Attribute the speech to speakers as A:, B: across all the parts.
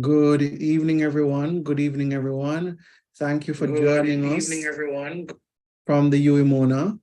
A: Good evening, everyone. Good evening, everyone. Thank you for joining us
B: Everyone.
A: from the UE Mona.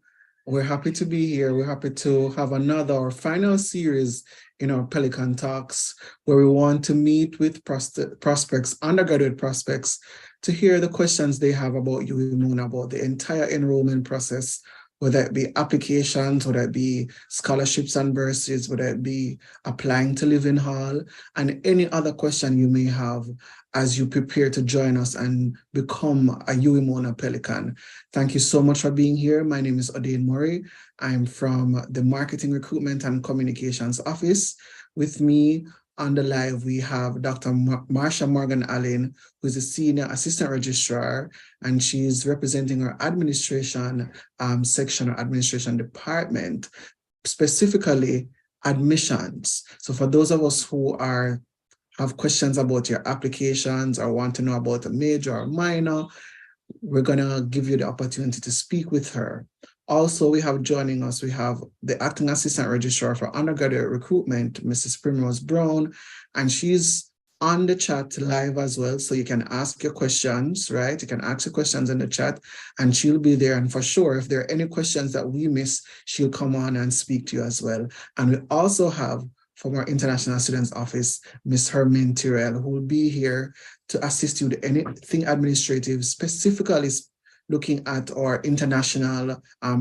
A: We're happy to be here. We're happy to have another or final series in our Pelican Talks, where we want to meet with prospects, undergraduate prospects, to hear the questions they have about UE Mona, about the entire enrollment process, whether it be applications, whether it be scholarships and bursaries, whether it be applying to live in hall, and any other question you may have as you prepare to join us and become a UE Mona Pelican. Thank you so much for being here. My name is Odain Murray. I'm from the Marketing, Recruitment, and Communications Office. With me on the live, we have Dr. Marsha Morgan Allen, who is a Senior Assistant Registrar, and she's representing our administration section or administration department, specifically admissions. So for those of us who have questions about your applications or want to know about a major or minor, we're going to give you the opportunity to speak with her. Also, we have joining us, we have the Acting Assistant Registrar for Undergraduate Recruitment, Mrs. Primrose Brown, and she's on the chat live as well. So you can ask your questions, right? You can ask your questions in the chat and she'll be there. And for sure, if there are any questions that we miss, she'll come on and speak to you as well. And we also have from our International Students Office, Ms. Hermine Tyrell, who will be here to assist you with anything administrative, specifically looking at our international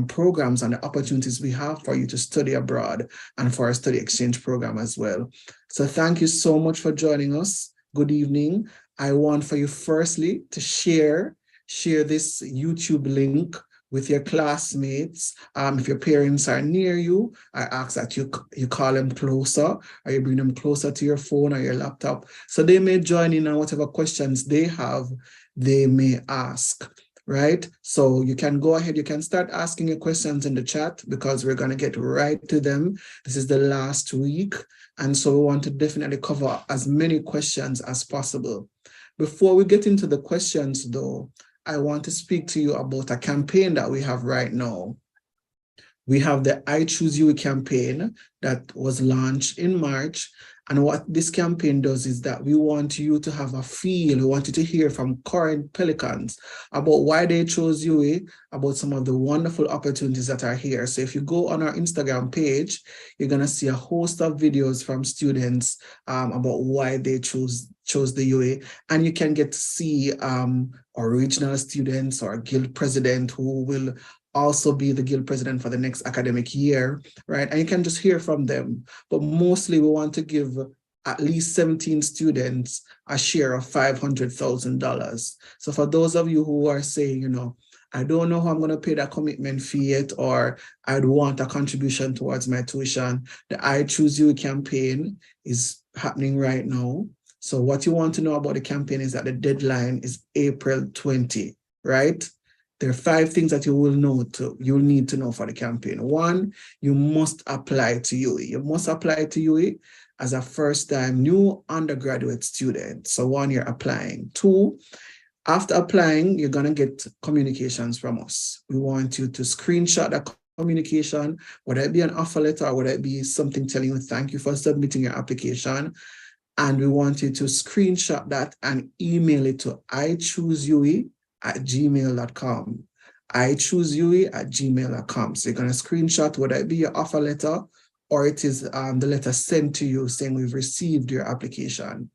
A: programs and the opportunities we have for you to study abroad and for our study exchange program as well. So thank you so much for joining us. Good evening. I want for you firstly to share this YouTube link with your classmates. If your parents are near you, I ask that you call them closer, or you bring them closer to your phone or your laptop, so they may join in on whatever questions they have, they may ask, right? So you can go ahead, you can start asking your questions in the chat because we're going to get right to them. This is the last week, and so we want to definitely cover as many questions as possible. Before we get into the questions though, I want to speak to you about a campaign that we have right now. We have the I Choose You campaign that was launched in March. And what this campaign does is that we want you to have a feel, we want you to hear from current Pelicans about why they chose UE, about some of the wonderful opportunities that are here. So if you go on our Instagram page, you're going to see a host of videos from students about why they chose the UE. And you can get to see our regional students or guild president who will also be the guild president for the next academic year, right? And you can just hear from them. But mostly we want to give at least 17 students a share of $500,000. So for those of you who are saying, I don't know how I'm going to pay that commitment fee yet, or I'd want a contribution towards my tuition, the I Choose You campaign is happening right now. So what you want to know about the campaign is that the deadline is April 20, right? There are 5 things that you'll need to know for the campaign. 1, you must apply to UE. You must apply to UE as a first-time new undergraduate student. So 1, you're applying. 2, after applying, you're going to get communications from us. We want you to screenshot that communication, whether it be an offer letter or whether it be something telling you thank you for submitting your application. And we want you to screenshot that and email it to iChooseUE@gmail.com. iChooseUE@gmail.com. So you're going to screenshot whether it be your offer letter or it is the letter sent to you saying we've received your application.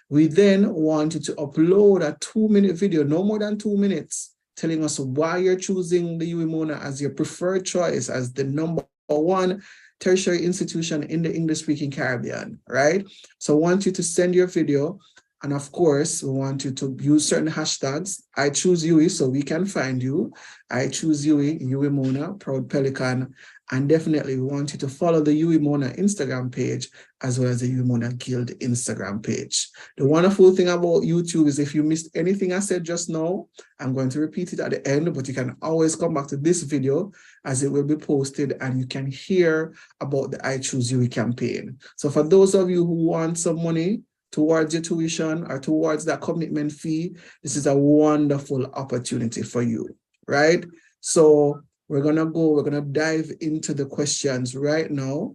A: We then want you to upload a 2-minute video, no more than 2 minutes, telling us why you're choosing the UE Mona as your preferred choice, as the number 1 tertiary institution in the English-speaking Caribbean, right? So I want you to send your video. And of course, we want you to use certain hashtags. I choose UE so we can find you. I choose UE, UE Mona, Proud Pelican. And definitely we want you to follow the UE Mona Instagram page as well as the UE Mona Guild Instagram page. The wonderful thing about YouTube is if you missed anything I said just now, I'm going to repeat it at the end, but you can always come back to this video as it will be posted and you can hear about the I Choose UE campaign. So for those of you who want some money towards your tuition or towards that commitment fee, this is a wonderful opportunity for you, right? So we're going to dive into the questions right now.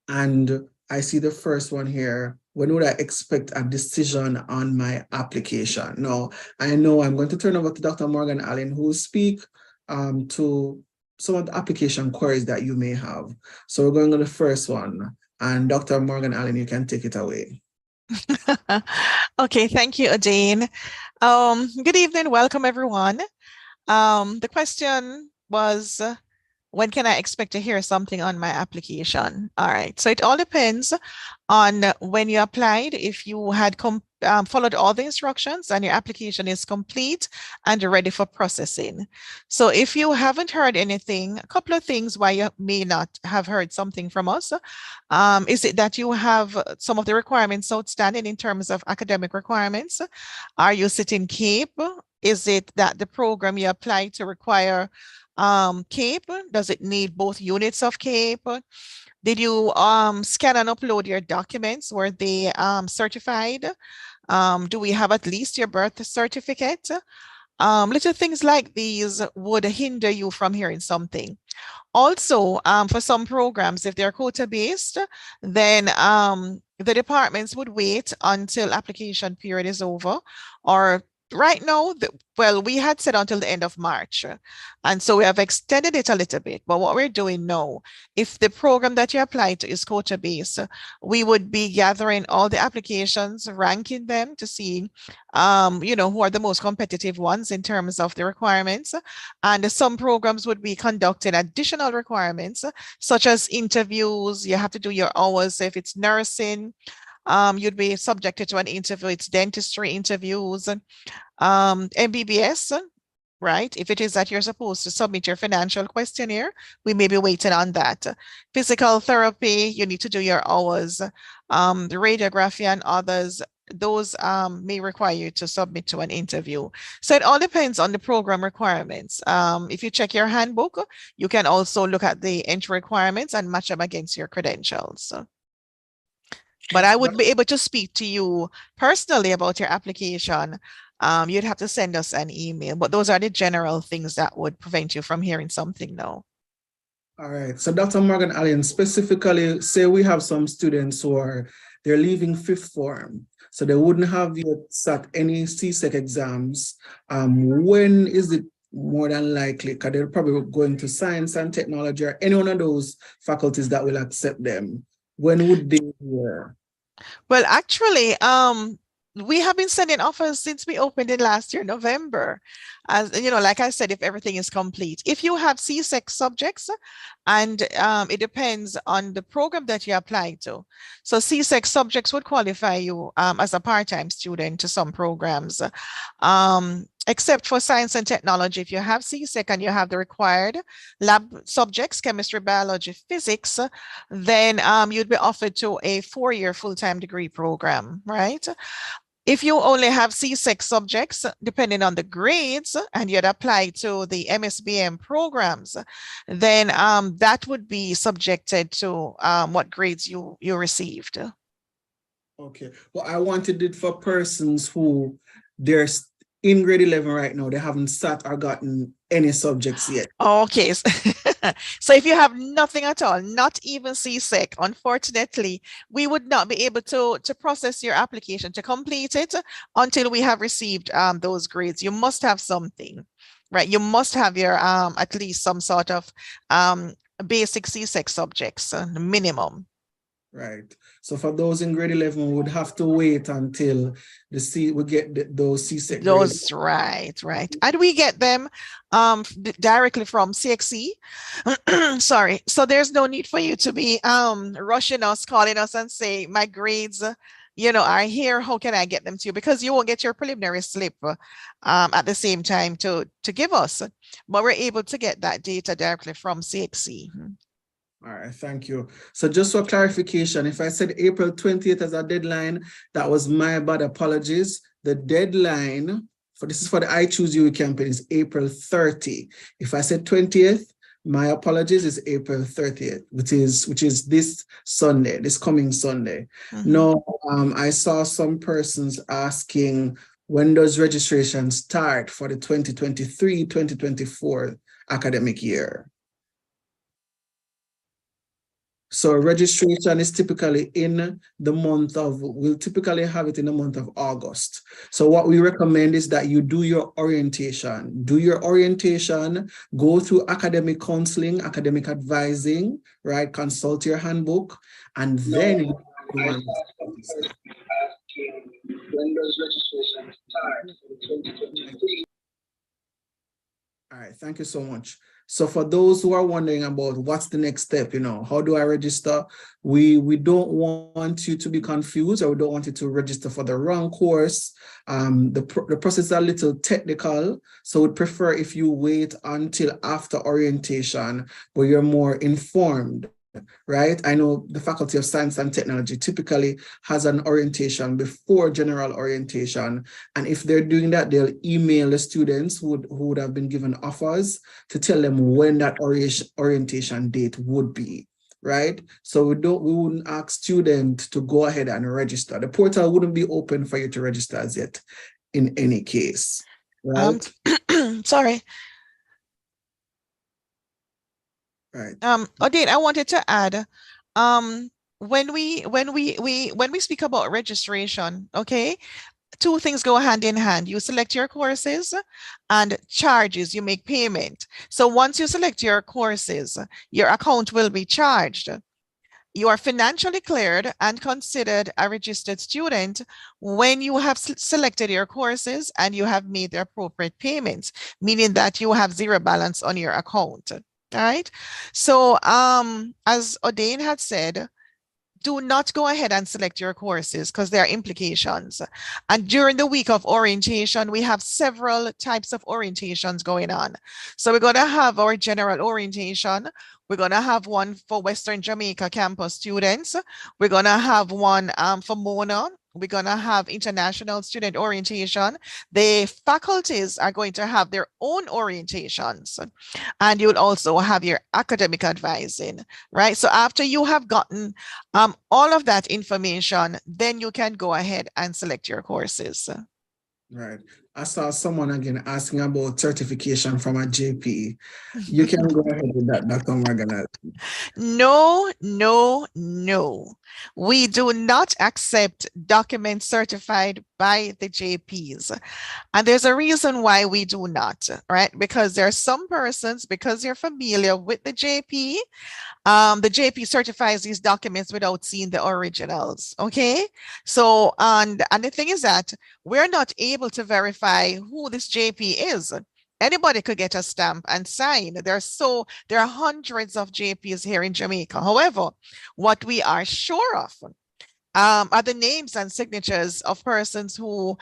A: And I see the first one here when would I expect a decision on my application? Now, I know I'm going to turn over to Dr. Morgan Allen, who will speak to some of the application queries that you may have. So we're going to the first one. And Dr. Morgan Allen, you can take it away.
B: Okay, thank you, Adine. Good evening, welcome everyone. The question was, when can I expect to hear something on my application? All right, so it all depends on when you applied. If you had followed all the instructions and your application is complete and ready for processing. So if you haven't heard anything, a couple of things why you may not have heard something from us. Is it that you have some of the requirements outstanding in terms of academic requirements? Are you sitting CAPE? Is it that the program you apply to require CAPE? Does it need both units of CAPE? Did you scan and upload your documents? Were they certified? Do we have at least your birth certificate? Little things like these would hinder you from hearing something. Also, for some programs, if they're quota-based, then the departments would wait until application period is over, or right now, well, we had said until the end of March, and so we have extended it a little bit. But what we're doing now, if the program that you apply to is quota-based, we would be gathering all the applications, ranking them to see, who are the most competitive ones in terms of the requirements. And some programs would be conducting additional requirements, such as interviews. You have to do your hours. If it's nursing, you'd be subjected to an interview. It's dentistry interviews, MBBS, right? If it is that you're supposed to submit your financial questionnaire, we may be waiting on that. Physical therapy, you need to do your hours. The radiography and others, those may require you to submit to an interview. So it all depends on the program requirements. If you check your handbook, you can also look at the entry requirements and match them against your credentials. But I would be able to speak to you personally about your application. You'd have to send us an email, but those are the general things that would prevent you from hearing something now.
A: All right. So Dr. Morgan Allen, specifically, say we have some students they're leaving fifth form, so they wouldn't have yet sat any CSEC exams. When is it more than likely? Because they're probably going to science and technology or any one of those faculties that will accept them. When would they hear?
B: Well, actually, we have been sending offers since we opened it last year, November. As you know, like I said, if everything is complete. If you have CSEC subjects, and it depends on the program that you apply to. So CSEC subjects would qualify you as a part-time student to some programs. Except for science and technology, if you have CSEC and you have the required lab subjects, chemistry, biology, physics, then you'd be offered to a 4-year full-time degree program, right? If you only have CSEC subjects, depending on the grades, and you'd apply to the MSBM programs, then that would be subjected to what grades you received.
A: Okay, well, I wanted it for persons who they're in grade 11 right now, they haven't sat or gotten any subjects yet.
B: Okay, so if you have nothing at all, not even CSEC, unfortunately, we would not be able to process your application, to complete it until we have received those grades. You must have something, right? You must have your at least some sort of basic CSEC subjects, minimum.
A: Right. So for those in grade 11, we would have to wait until we get those CSEC grades.
B: Right. And we get them directly from CXC. Sorry. So there's no need for you to be rushing us, calling us and say, my grades, are here. How can I get them to you? Because you won't get your preliminary slip at the same time to give us. But we're able to get that data directly from CXC.
A: All right, thank you. So just for clarification, if I said April 20th as a deadline, that was my bad, apologies. The deadline this is for the I Choose You campaign is April 30. If I said 20th, my apologies, is April 30th, which is this Sunday, this coming Sunday. Now, I saw some persons asking, when does registration start for the 2023-2024 academic year? So registration is typically in the month of, we'll typically have it in the month of August. So what we recommend is that you do your orientation. Do your orientation, go through academic counseling, academic advising, right? Consult your handbook, and then you go on. When does registration start? All right, thank you so much. So for those who are wondering about what's the next step, how do I register? We don't want you to be confused, or we don't want you to register for the wrong course. The process is a little technical, so we'd prefer if you wait until after orientation, where you're more informed. Right? I know the Faculty of Science and Technology typically has an orientation before general orientation. And if they're doing that, they'll email the students who would have been given offers to tell them when that orientation date would be. Right? So we wouldn't ask students to go ahead and register. The portal wouldn't be open for you to register as yet in any case. Right?
B: Sorry.
A: Right.
B: Odette, I wanted to add, when we speak about registration, okay, two things go hand in hand. You select your courses and charges, you make payment. So once you select your courses, your account will be charged. You are financially cleared and considered a registered student when you have selected your courses and you have made the appropriate payments, meaning that you have zero balance on your account. All right. So as Odane had said, do not go ahead and select your courses because there are implications. And during the week of orientation, we have several types of orientations going on. So we're going to have our general orientation. We're going to have one for Western Jamaica campus students. We're going to have one for Mona. We're going to have international student orientation. The faculties are going to have their own orientations. And you'll also have your academic advising, right? So after you have gotten all of that information, then you can go ahead and select your courses.
A: Right. I saw someone again asking about certification from a JP. You can go ahead with that, Dr. Morgan.
B: No, no, no. We do not accept documents certified by the JPs. And there's a reason why we do not, right? Because there are some persons, because you're familiar with the JP certifies these documents without seeing the originals, okay? So, and the thing is that we're not able to verify who this JP is. Anybody could get a stamp and sign. There are hundreds of JPs here in Jamaica. However, what we are sure of are the names and signatures of persons who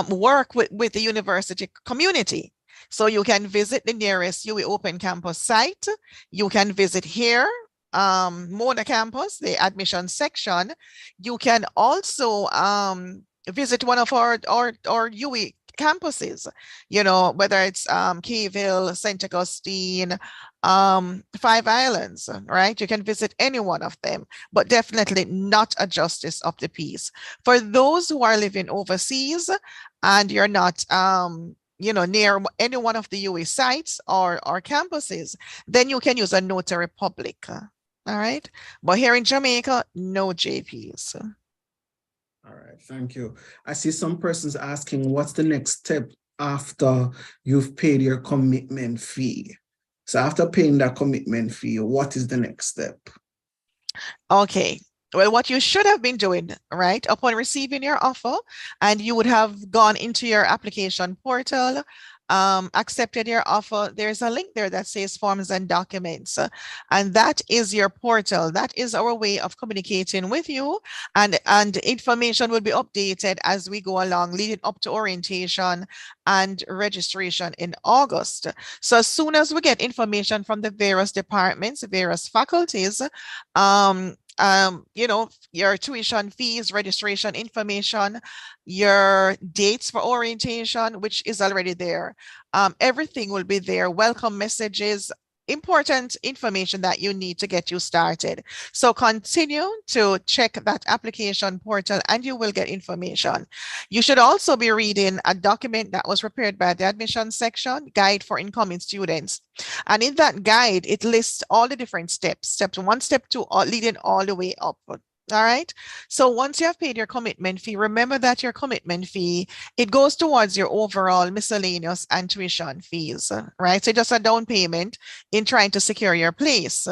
B: work with the university community. So you can visit the nearest UWI Open Campus site. You can visit here, Mona campus, the admission section. You can also visit one of our UWI campuses, whether it's Keyville, St. Augustine, Five Islands, right? You can visit any one of them, but definitely not a justice of the peace. For those who are living overseas and you're not near any one of the UWI sites or campuses, then you can use a notary public. All right. But here in Jamaica, no JPs.
A: All right, thank you. I see some persons asking, what's the next step after you've paid your commitment fee? So after paying that commitment fee, what is the next step?
B: Okay. Well, what you should have been doing, right, upon receiving your offer, and you would have gone into your application portal, accepted your offer, there's a link there that says forms and documents. And that is your portal. That is our way of communicating with you. And information will be updated as we go along, leading up to orientation and registration in August. So as soon as we get information from the various departments, various faculties, your tuition fees, registration information, your dates for orientation, which is already there. Everything will be there. Welcome messages, important information that you need to get you started. So continue to check that application portal and you will get information. You should also be reading a document that was prepared by the admission section, Guide for Incoming Students. And in that guide, it lists all the different steps, step 1, step 2, leading all the way up. All right. So once you have paid your commitment fee, remember that your commitment fee, it goes towards your overall miscellaneous and tuition fees, right? So just a down payment in trying to secure your place.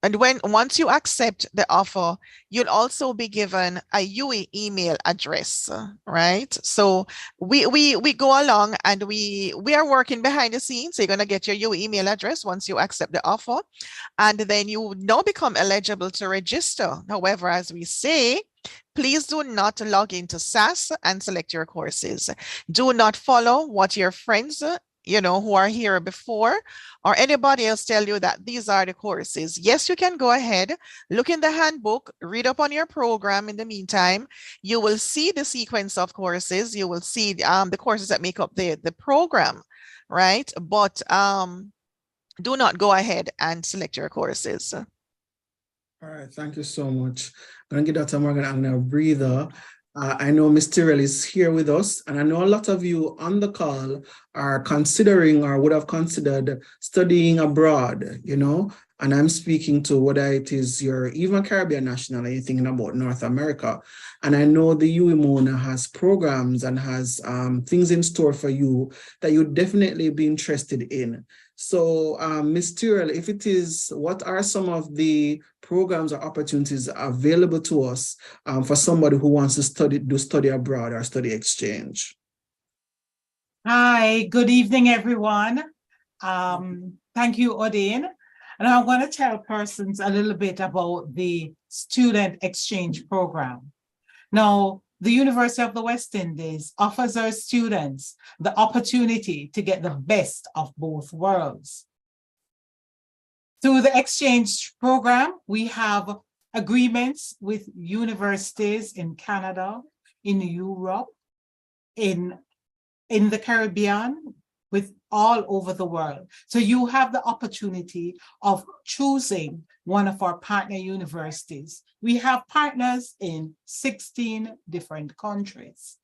B: And once you accept the offer, you'll also be given a UE email address, right? So we go along and we are working behind the scenes. So you're gonna get your UE email address once you accept the offer, and then you now become eligible to register. However, as we say, please do not log into SAS and select your courses. Do not follow what your friends who are here before, or anybody else tell you that these are the courses. Yes, you can go ahead, look in the handbook, read up on your program. In the meantime, you will see the sequence of courses. You will see the courses that make up the program, right? But do not go ahead and select your courses.
A: All right, thank you so much. I'm going to give Dr. Morgan a breather. I know Ms. Tyrrell is here with us, and I know a lot of you on the call are considering or would have considered studying abroad, and I'm speaking to whether it is you're even Caribbean national or you're thinking about North America. And I know the UWI-MONA has programs and has things in store for you that you'd definitely be interested in. So, Ms. Tyrrell, if it is, what are some of the programs or opportunities available to us for somebody who wants to do study abroad or study exchange?
C: Hi, good evening, everyone. Thank you, Odin. And I want to tell persons a little bit about the student exchange program. Now, the University of the West Indies offers our students the opportunity to get the best of both worlds. Through the exchange program, we have agreements with universities in Canada, in Europe, in the Caribbean, with all over the world. So you have the opportunity of choosing one of our partner universities. We have partners in 16 different countries.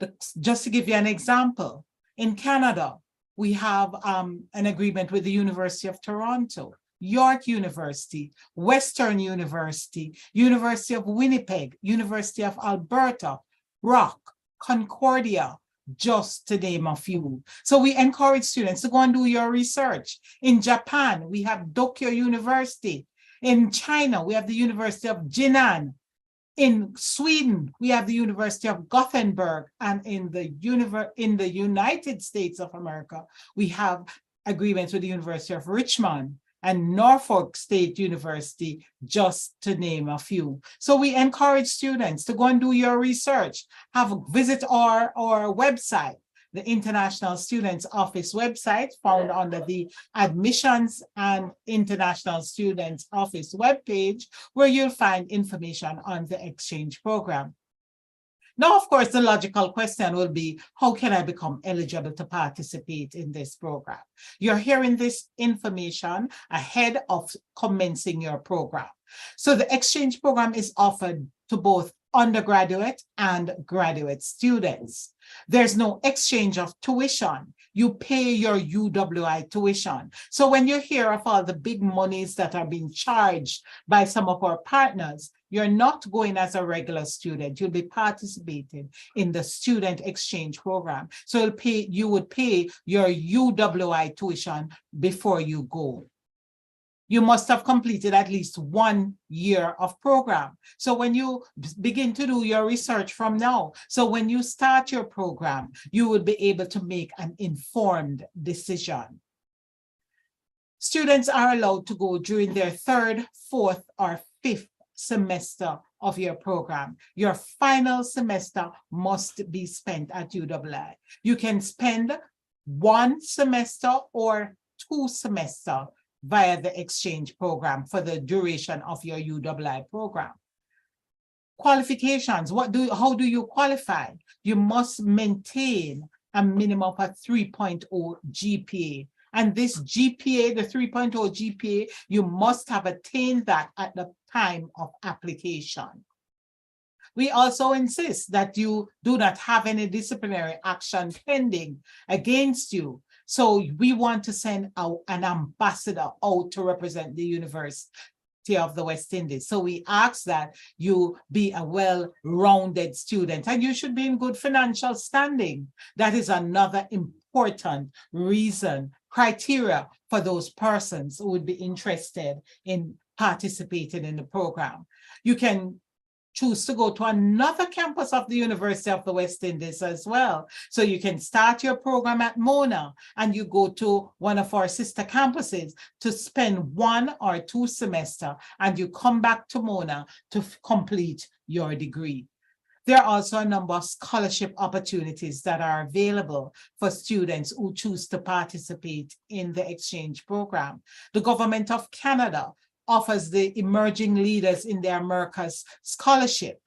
C: But just to give you an example, in Canada, we have an agreement with the University of Toronto, York University, Western University, University of Winnipeg, University of Alberta, Rock, Concordia, just to name a few. So we encourage students to go and do your research. In Japan, we have Tokyo University. In China, we have the University of Jinan. In Sweden, we have the University of Gothenburg. And in the United States of America, we have agreements with the University of Richmond and Norfolk State University, just to name a few. So we encourage students to go and do your research, visit our website, the International Students Office website, found under the Admissions and International Students Office webpage, where you'll find information on the exchange program. Now, of course, the logical question will be, how can I become eligible to participate in this program? You're hearing this information ahead of commencing your program. So the exchange program is offered to both undergraduate and graduate students. There's no exchange of tuition. You pay your UWI tuition. So when you hear of all the big monies that are being charged by some of our partners, you're not going as a regular student. You'll be participating in the student exchange program. So you would pay your UWI tuition before you go. You must have completed at least 1 year of program. So when you begin to do your research from now, so when you start your program, you will be able to make an informed decision. Students are allowed to go during their 3rd, 4th, or 5th semester of your program. Your final semester must be spent at UWI. You can spend 1 semester or 2 semesters via the exchange program for the duration of your UWI program. Qualifications, how do you qualify? You must maintain a minimum of a 3.0 GPA And this GPA, the 3.0 GPA, you must have attained that at the time of application. We also insist that you do not have any disciplinary action pending against you. So we want to send out an ambassador out to represent the University of the West Indies. So we ask that you be a well-rounded student, and you should be in good financial standing. That is another important reason, criteria for those persons who would be interested in participating in the program. You can choose to go to another campus of the University of the West Indies as well. So you can start your program at Mona and you go to one of our sister campuses to spend 1 or 2 semesters, and you come back to Mona to complete your degree. There are also a number of scholarship opportunities that are available for students who choose to participate in the exchange program. The Government of Canada offers the Emerging Leaders in the Americas Scholarship.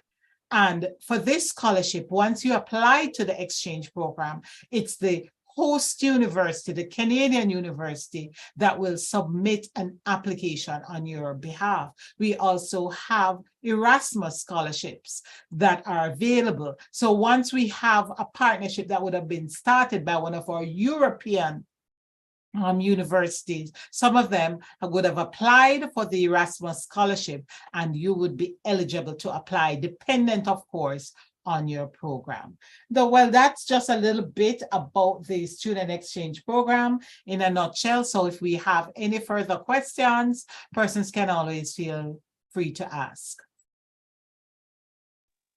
C: And for this scholarship, once you apply to the exchange program, it's the host university, the Canadian university, that will submit an application on your behalf. We also have Erasmus scholarships that are available. So once we have a partnership that would have been started by one of our European universities, some of them would have applied for the Erasmus scholarship, and you would be eligible to apply, dependent, of course, on your program. Well, that's just a little bit about the student exchange program in a nutshell. So if we have any further questions, persons can always feel free to ask.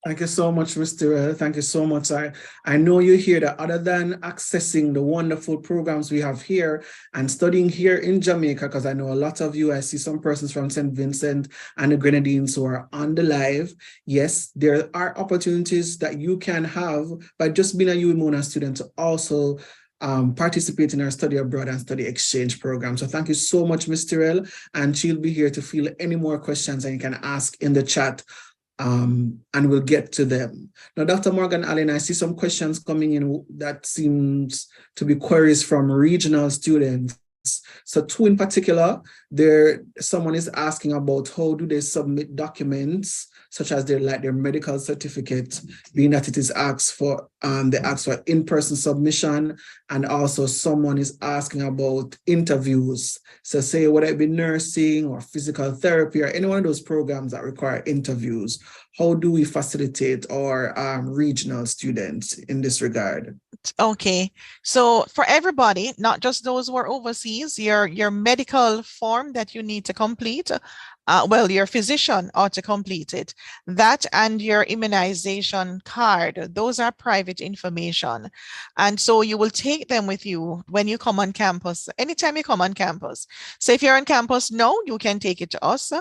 A: Thank you so much, Mr. L. Thank you so much. I know you hear that other than accessing the wonderful programs we have here and studying here in Jamaica, because I know a lot of you, I see some persons from St. Vincent and the Grenadines who are on the live. Yes, there are opportunities that you can have by just being a UWI-MONA student to also participate in our study abroad and study exchange program. So thank you so much, Mr. L. And she'll be here to field any more questions, and you can ask in the chat. And we'll get to them. Now, Dr. Morgan Allen, I see some questions coming in that seems to be queries from regional students. So 2 in particular, someone is asking about how do they submit documents such as their medical certificate, being that it is asked for, they ask for in-person submission, and also someone is asking about interviews. So say whether it be nursing or physical therapy or any one of those programs that require interviews, how do we facilitate our regional students in this regard?
B: Okay, so for everybody, not just those who are overseas, your medical form that you need to complete, well, your physician ought to complete it. That and your immunization card, those are private information. And so you will take them with you when you come on campus, anytime you come on campus. So if you're on campus now, you can take it to us.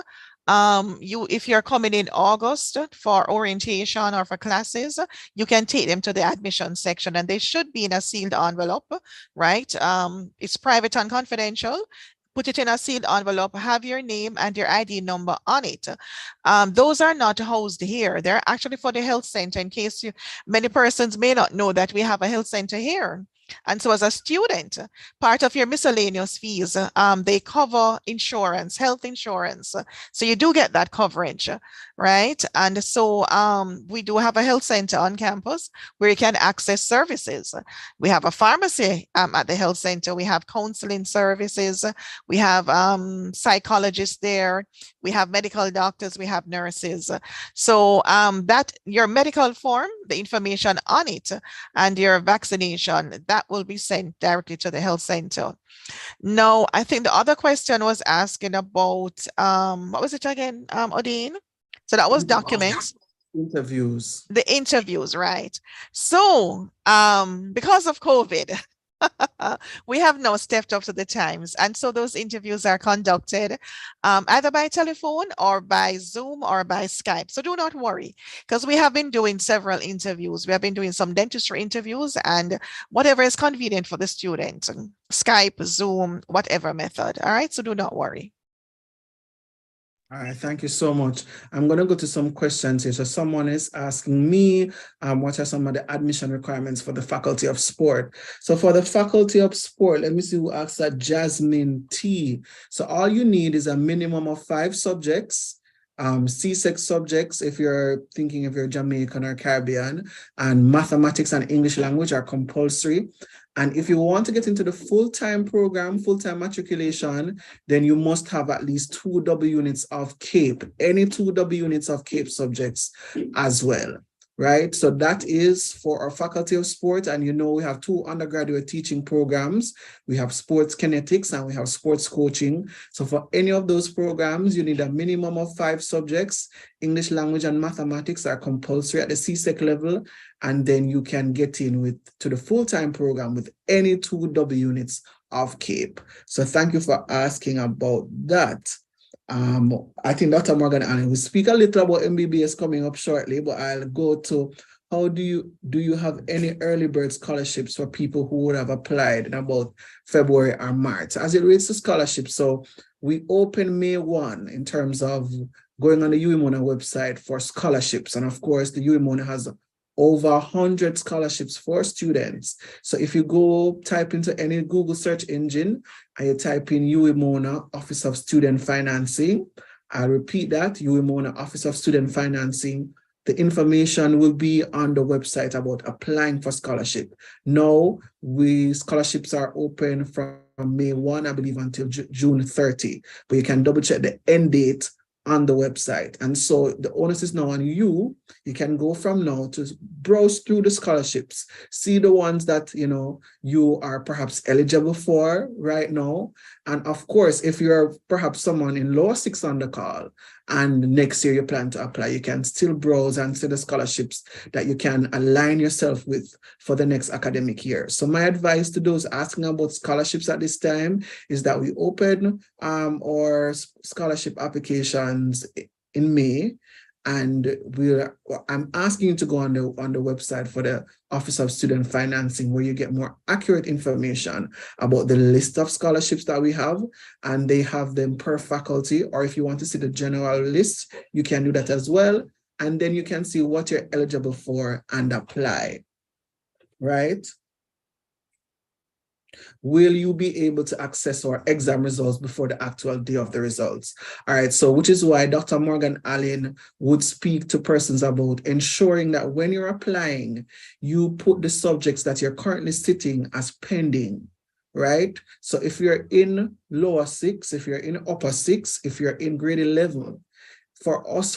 B: If you're coming in August for orientation or for classes, you can take them to the admission section, and they should be in a sealed envelope, right? It's private and confidential. Put it in a sealed envelope, have your name and your ID number on it. Those are not housed here. They're actually for the health center, in case many persons may not know that we have a health center here. And so as a student, part of your miscellaneous fees, they cover insurance, health insurance. So you do get that coverage, right? And so we do have a health center on campus where you can access services. We have a pharmacy at the health center. We have counseling services. We have psychologists there. We have medical doctors. We have nurses. So that your medical form, the information on it, and your vaccination, that will be sent directly to the health center. No, I think the other question was asking about, what was it again, Odine? So that was documents.
A: Interviews.
B: The interviews, right? So because of COVID, we have now stepped up to the times. And so those interviews are conducted either by telephone or by Zoom or by Skype. So do not worry, because we have been doing several interviews. We have been doing some dentistry interviews and whatever is convenient for the student, Skype, Zoom, whatever method. All right, so do not worry.
A: All right, thank you so much. I'm going to go to some questions here. So someone is asking me, what are some of the admission requirements for the Faculty of Sport? So for the Faculty of Sport, let me see who asked that. Jasmine T. So all you need is a minimum of 5 subjects, C6 subjects if you're thinking if you're Jamaican or Caribbean, and mathematics and English language are compulsory. And if you want to get into the full-time program, full-time matriculation, then you must have at least 2 W units of CAPE, any 2 W units of CAPE subjects as well, right? So that is for our Faculty of Sport. And we have 2 undergraduate teaching programs. We have sports kinetics and we have sports coaching. So for any of those programs, you need a minimum of 5 subjects. English language and mathematics are compulsory at the CSEC level. And then you can get in to the full-time program with any 2 W units of CAPE. So thank you for asking about that. I think Dr. Morgan Allen will speak a little about MBBS coming up shortly, but I'll go to how do you have any early bird scholarships for people who would have applied in about February or March? As it relates to scholarships, so we open May 1 in terms of going on the UWI-MONA website for scholarships. And of course, the UWI-MONA has over 100 scholarships for students. So if you go type into any Google search engine and you type in UWI-MONA Office of Student Financing, I'll repeat that, UWI-MONA Office of Student Financing, the information will be on the website about applying for scholarship. Now, scholarships are open from May 1, I believe, until June 30, but you can double check the end date on the website. And so the onus is now on you. You can go from now to browse through the scholarships, see the ones that you are perhaps eligible for right now. And of course, if you're perhaps someone in lower 6 on the call and next year you plan to apply, you can still browse and see the scholarships that you can align yourself with for the next academic year. So my advice to those asking about scholarships at this time is that we open our scholarship applications in May, and I'm asking you to go on the website for the Office of Student Financing, where you get more accurate information about the list of scholarships that we have, and they have them per faculty. Or if you want to see the general list, you can do that as well, and then you can see what you're eligible for and apply, right? Will you be able to access our exam results before the actual day of the results? All right, so which is why Dr. Morgan Allen would speak to persons about ensuring that when you're applying, you put the subjects that you're currently sitting as pending, right? So if you're in lower 6, if you're in upper 6, if you're in grade 11, for us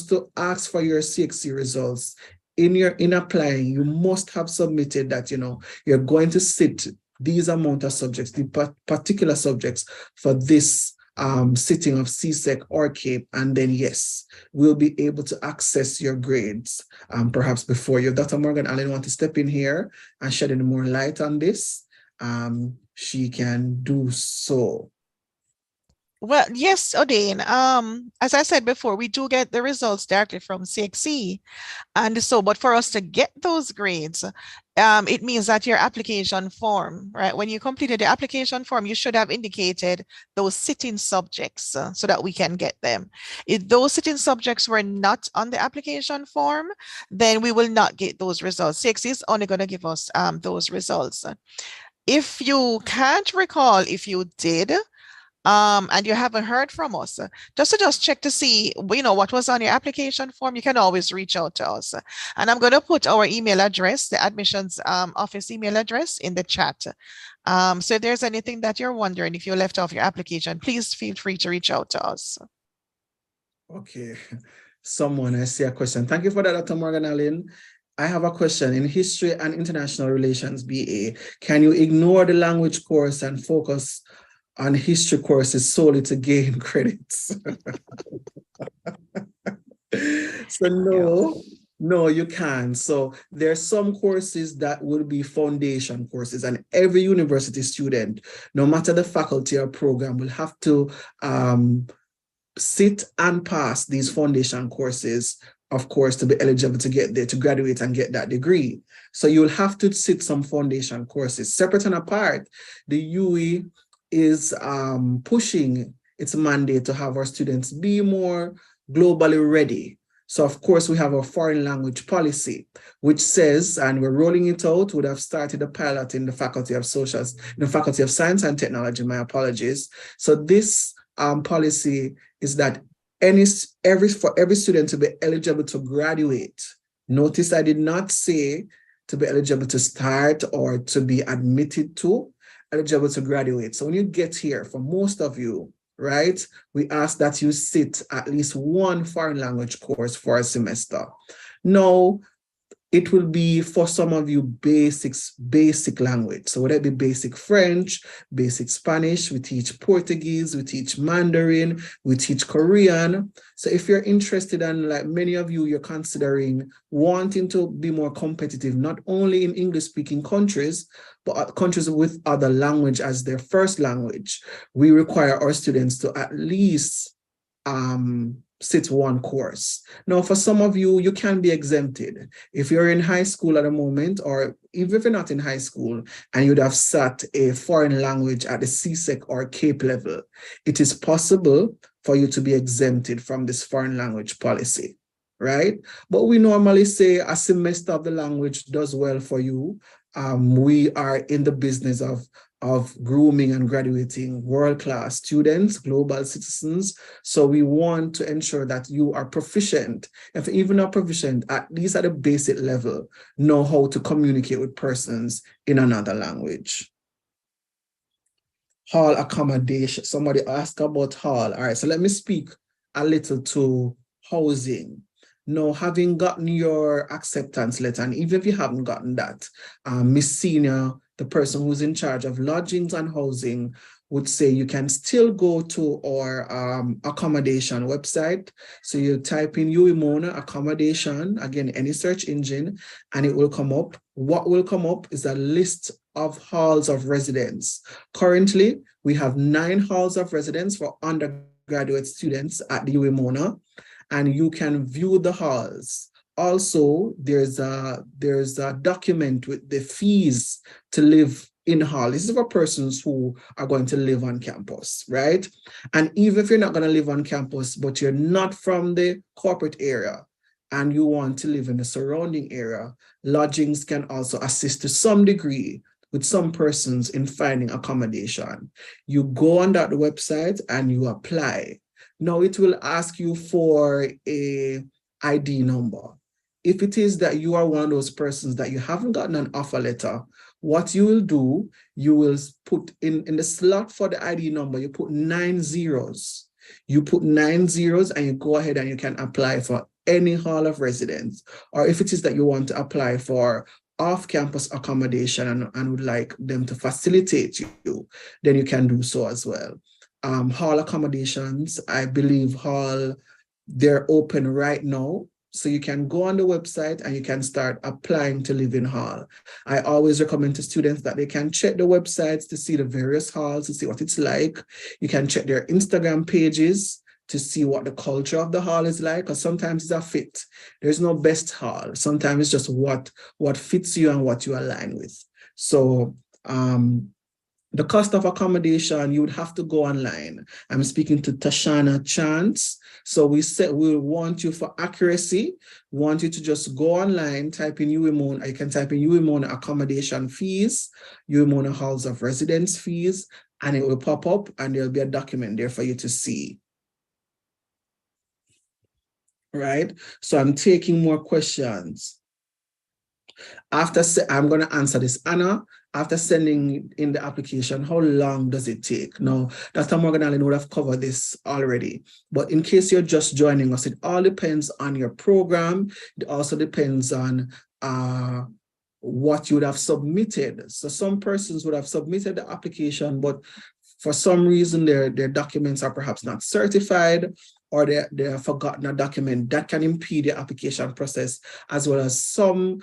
A: to ask for your CXC results, in applying, you must have submitted that you're going to sit these amount of subjects, the particular subjects for this sitting of CSEC or CAPE, and then yes, we'll be able to access your grades perhaps before you. Dr. Morgan Allen want to step in here and shed any more light on this. She can do so.
B: Well, yes, Odin. As I said before, we do get the results directly from CXC. And so, but for us to get those grades, it means that your application form, right? When you completed the application form, you should have indicated those sitting subjects so that we can get them. If those sitting subjects were not on the application form, then we will not get those results. CXC is only going to give us those results. If you can't recall if you did, and you haven't heard from us, just check to see, what was on your application form, you can always reach out to us. And I'm going to put our email address, the admissions office email address, in the chat. So if there's anything that you're wondering, if you left off your application, please feel free to reach out to us.
A: Okay. I see a question. Thank you for that, Dr. Morgan Allen. I have a question. In History and International Relations BA, can you ignore the language course and focus on history courses solely to gain credits? So no, you can't. So there are some courses that will be foundation courses, and every university student, no matter the faculty or program, will have to sit and pass these foundation courses, of course, to be eligible to get there, to graduate and get that degree. So you'll have to sit some foundation courses. Separate and apart, the UE is pushing it's a mandate to have our students be more globally ready. So of course we have a foreign language policy, which says, and we're rolling it out, would have started a pilot in the Faculty of Socials, in the Faculty of Science and Technology, my apologies. So this policy is that for every student to be eligible to graduate. Notice I did not say to be eligible to start or to be admitted to, eligible to graduate. So when you get here, for most of you, right, we ask that you sit at least one foreign language course for a semester. Now, it will be for some of you basic language. So whether it be basic French, basic Spanish, we teach Portuguese, we teach Mandarin, we teach Korean. So if you're interested, and like many of you, you're considering wanting to be more competitive, not only in English speaking countries, but countries with other language as their first language, we require our students to at least sit one course. Now, for some of you, you can be exempted. If you're in high school at the moment, or even if you're not in high school, and you'd have sat a foreign language at the CSEC or CAPE level, it is possible for you to be exempted from this foreign language policy, right? But we normally say a semester of the language does well for you. We are in the business of grooming and graduating world-class students, global citizens. So we want to ensure that you are proficient, if even not proficient, at least at a basic level, know how to communicate with persons in another language. Hall accommodation. Somebody asked about hall. All right, so let me speak a little to housing. Now, having gotten your acceptance letter, and even if you haven't gotten that, Miss Senior, the person who's in charge of lodgings and housing, would say you can still go to our accommodation website. So you type in Mona accommodation, again, any search engine, and it will come up. What will come up is a list of halls of residence. Currently, we have 9 halls of residence for undergraduate students at the Mona, and you can view the halls. Also, there's a document with the fees to live in hall. This is for persons who are going to live on campus, right? And even if you're not going to live on campus, but you're not from the corporate area and you want to live in the surrounding area, lodgings can also assist to some degree with some persons in finding accommodation. You go on that website and you apply. Now it will ask you for a ID number. If it is that you are one of those persons that you haven't gotten an offer letter, what you will do, you will put in the slot for the ID number, you put 9 zeros. You put 9 zeros and you go ahead and you can apply for any hall of residence. Or if it is that you want to apply for off-campus accommodation and would like them to facilitate you, then you can do so as well. Hall accommodations, I believe they're open right now. So you can go on the website and you can start applying to live in hall. I always recommend to students that they can check the websites to see the various halls, to see what it's like. You can check their Instagram pages to see what the culture of the hall is like, because sometimes it's a fit. There's no best hall. Sometimes it's just what fits you and what you align with. So the cost of accommodation, you would have to go online. I'm speaking to Tashana Chance. So we want you, for accuracy, want you to just go online, type in UWMona. You can type in UWMona accommodation fees, UWMona halls of residence fees, and it will pop up and there'll be a document there for you to see. Right? So I'm taking more questions. I'm going to answer this. Anna, after sending in the application, how long does it take? Now, Dr. Morgan Allen would have covered this already, but in case you're just joining us, it all depends on your program. It also depends on what you would have submitted. So some persons would have submitted the application, but for some reason their documents are perhaps not certified, or they have forgotten a document. That can impede the application process, as well as some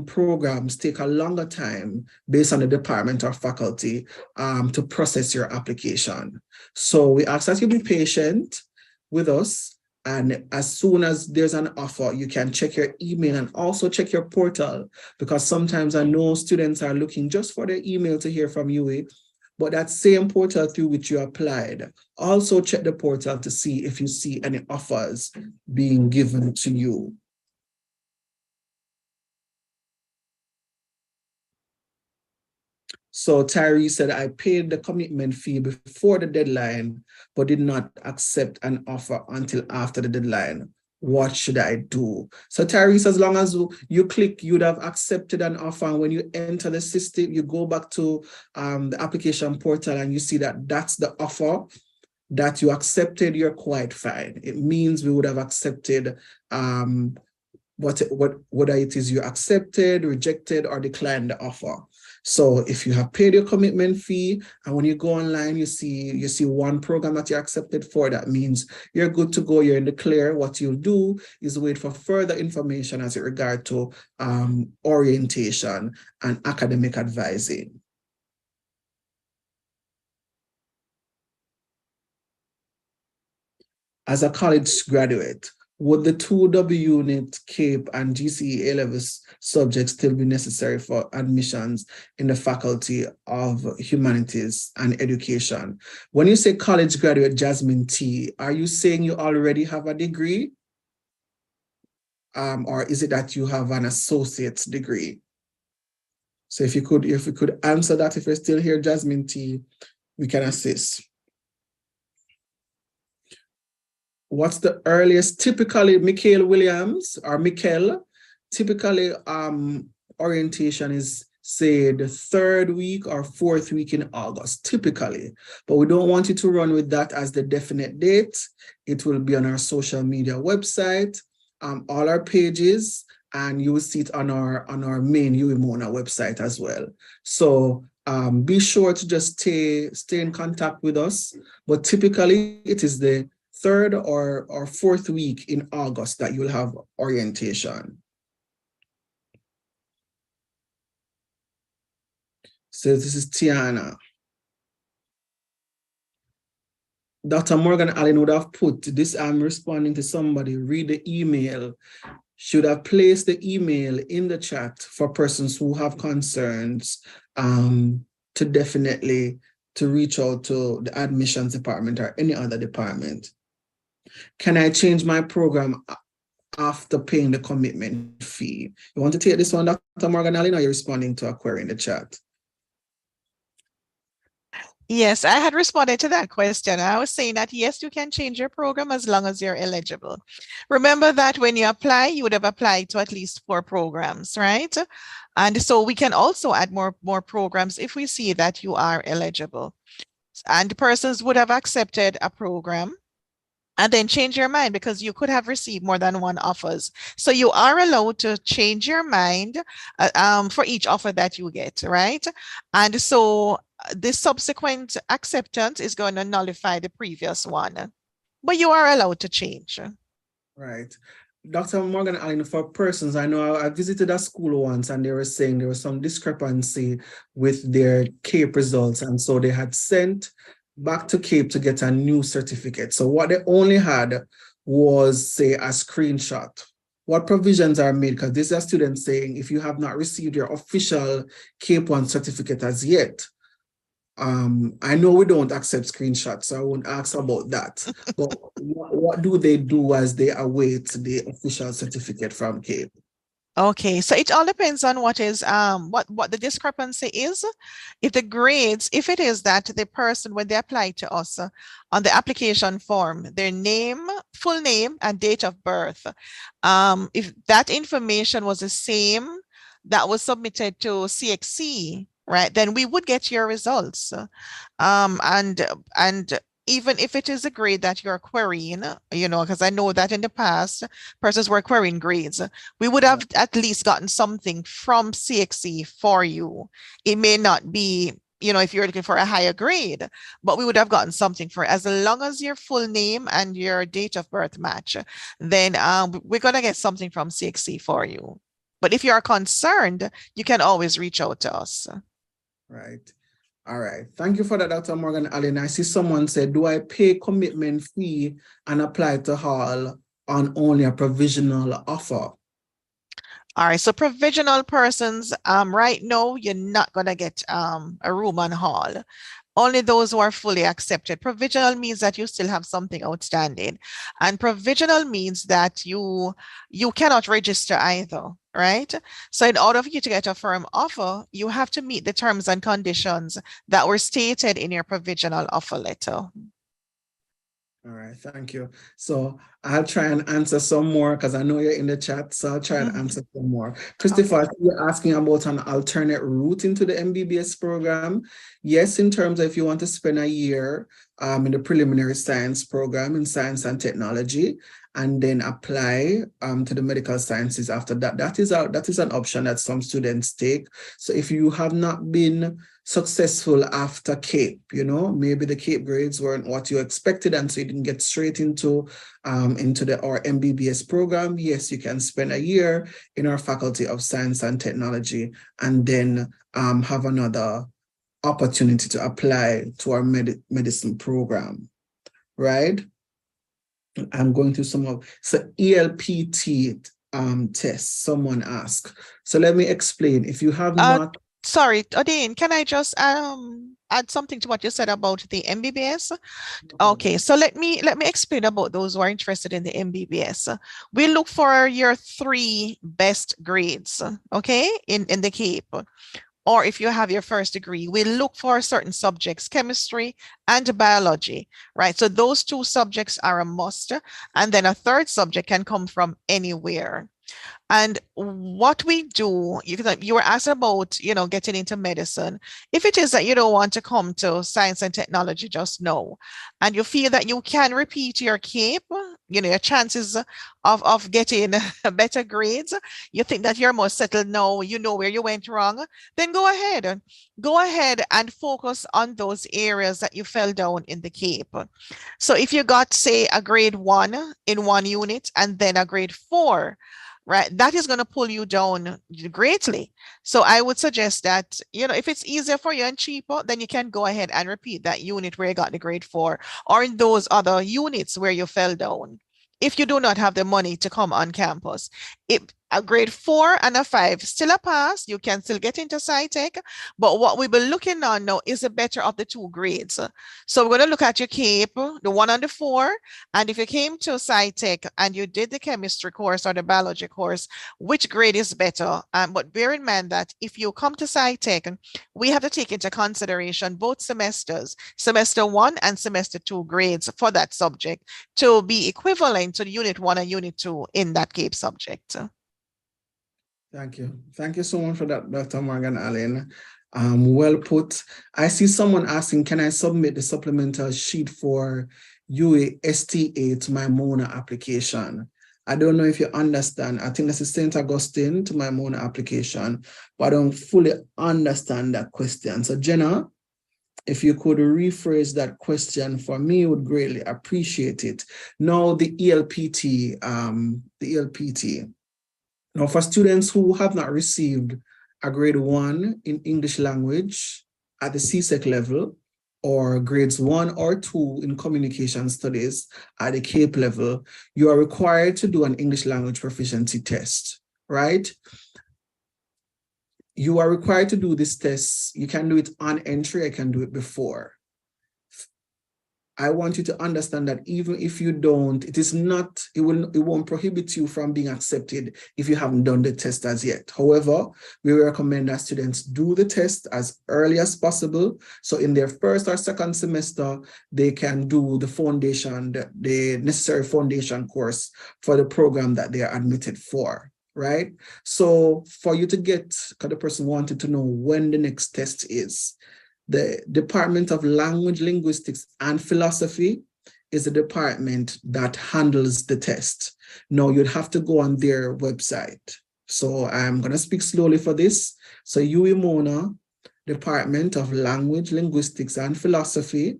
A: programs take a longer time based on the department or faculty to process your application. So we ask that you be patient with us, and as soon as there's an offer, you can check your email and also check your portal, because sometimes I know students are looking just for their email to hear from UA, but that same portal through which you applied, also check the portal to see if you see any offers being given to you. So Tyree said, I paid the commitment fee before the deadline, but did not accept an offer until after the deadline. What should I do? So Tyrese, as long as you click, you'd have accepted an offer. And when you enter the system, you go back to the application portal and you see that that's the offer that you accepted, you're quite fine. It means we would have accepted whether it is you accepted, rejected, or declined the offer. So if you have paid your commitment fee and when you go online, you see one program that you accepted for, that means you're good to go, you're in the clear. What you'll do is wait for further information as it regard to orientation and academic advising. As a college graduate, would the 2W unit, CAPE, and GCE A-level subjects still be necessary for admissions in the Faculty of Humanities and Education? When you say college graduate, Jasmine T, are you saying you already have a degree? Or is it that you have an associate's degree? So if you could answer that, if you're still here, Jasmine T, we can assist. What's the earliest? Typically, Mikhail Williams or Mikkel, typically orientation is say the 3rd week or 4th week in August, typically. But we don't want you to run with that as the definite date. It will be on our social media website, all our pages, and you will see it on our main UWI-MONA website as well. So be sure to just stay in contact with us. But typically, it is the 3rd or 4th week in August that you'll have orientation. So this is Tiana. Dr. Morgan Allen would have put this, I'm responding to somebody, read the email, should have placed the email in the chat for persons who have concerns to definitely to reach out to the admissions department or any other department. Can I change my program after paying the commitment fee? You want to take this one, Dr. Morgan Allen, or you're responding to a query in the chat?
B: Yes, I had responded to that question. I was saying that, yes, you can change your program as long as you're eligible. Remember that when you apply, you would have applied to at least 4 programs, right? And so we can also add more programs if we see that you are eligible. And persons would have accepted a program and then change your mind because you could have received more than 1 offers. So you are allowed to change your mind for each offer that you get, right? And so the subsequent acceptance is going to nullify the previous one, but you are allowed to change.
A: Right. Dr. Morgan Allen, for persons, I know I visited a school once and they were saying there was some discrepancy with their CAPE results. And so they had sent back to CAPE to get a new certificate. So what they only had was, say, a screenshot. What provisions are made? Because this is a student saying, if you have not received your official CAPE 1 certificate as yet, I know we don't accept screenshots, so I won't ask about that. But what do they do as they await the official certificate from CAPE?
B: Okay, so it all depends on what is what the discrepancy is. If the grades, if it is that the person, when they apply to us on the application form, their name, full name, and date of birth, if that information was the same that was submitted to CXC, right, then we would get your results. And even if it is a grade that you're querying, you know, because I know that in the past, persons were querying grades, we would have at least gotten something from CXC for you. It may not be, you know, if you're looking for a higher grade, but we would have gotten something for it. As long as your full name and your date of birth match, then we're going to get something from CXC for you. But if you are concerned, you can always reach out to us.
A: Right. All right. Thank you for that, Dr. Morgan Allen. I see someone said, do I pay commitment fee and apply to Hall on only a provisional offer?
B: All right, so provisional persons, right now, you're not going to get a room on Hall. Only those who are fully accepted. Provisional means that you still have something outstanding. And provisional means that you cannot register either, right? So in order for you to get a firm offer, you have to meet the terms and conditions that were stated in your provisional offer letter.
A: All right, thank you. So I'll try and answer some more because I know you're in the chat, so I'll try and answer some more. Christopher,
B: Okay.
A: you're asking about an alternate route into the MBBS program. Yes, in terms of if you want to spend a year in the preliminary science program in science and technology, and then apply to the medical sciences after that. That is an option that some students take. So if you have not been successful after CAPE, maybe the CAPE grades weren't what you expected, and so you didn't get straight into our MBBS program, yes, you can spend a year in our Faculty of Science and Technology and then have another opportunity to apply to our medicine program, right? I'm going through some of, so ELPT tests, someone asked. So let me explain. If you have not.
B: Sorry, Odin, can I just add something to what you said about the MBBS? Okay, so let me explain about those who are interested in the MBBS. We look for your 3 best grades, okay, in the CAPE. Or if you have your first degree, we look for certain subjects, chemistry and biology, right? So those 2 subjects are a must. And then a 3rd subject can come from anywhere. And what we do, you were asked about, getting into medicine. If it is that you don't want to come to science and technology just now, and you feel that you can repeat your CAPE, your chances of getting better grades, you think that you're more settled now, you know where you went wrong, then go ahead. Go ahead and focus on those areas that you fell down in the CAPE. So if you got, say, a grade 1 in 1 unit and then a grade 4, right, that is going to pull you down greatly. So I would suggest that, if it's easier for you and cheaper, then you can go ahead and repeat that unit where you got the grade 4 or in those other units where you fell down. If you do not have the money to come on campus, if a grade 4 and a 5 still a pass, you can still get into SciTech, but what we've been looking on now is the better of the 2 grades. So we're going to look at your CAPE, the 1 and the 4, and if you came to SciTech and you did the chemistry course or the biology course, which grade is better? But bear in mind that if you come to SciTech, we have to take into consideration both semesters, semester 1 and semester 2 grades for that subject to be equivalent to the unit 1 and unit 2 in that CAPE subject.
A: Thank you. Thank you so much for that, Dr. Morgan Allen. Well put. I see someone asking, can I submit the supplemental sheet for UASTA to my MONA application? I don't know if you understand. I think this is St. Augustine to my MONA application, but I don't fully understand that question. So Jenna, if you could rephrase that question for me, would greatly appreciate it. Now the ELPT, Now, for students who have not received a grade 1 in English language at the CSEC level, or grades 1 or 2 in communication studies at the CAPE level, you are required to do an English language proficiency test, right? You are required to do this test. You can do it on entry, I can do it before. I want you to understand that even if you don't, it won't prohibit you from being accepted if you haven't done the test as yet. However, we recommend that students do the test as early as possible. So in their first or second semester, they can do the foundation, the necessary foundation course for the program that they are admitted for, right? So for you to get, because the person wanted to know when the next test is, the Department of Language, Linguistics, and Philosophy is the department that handles the test. Now, you'd have to go on their website. So I'm going to speak slowly for this. So UWI-MONA, Department of Language, Linguistics, and Philosophy,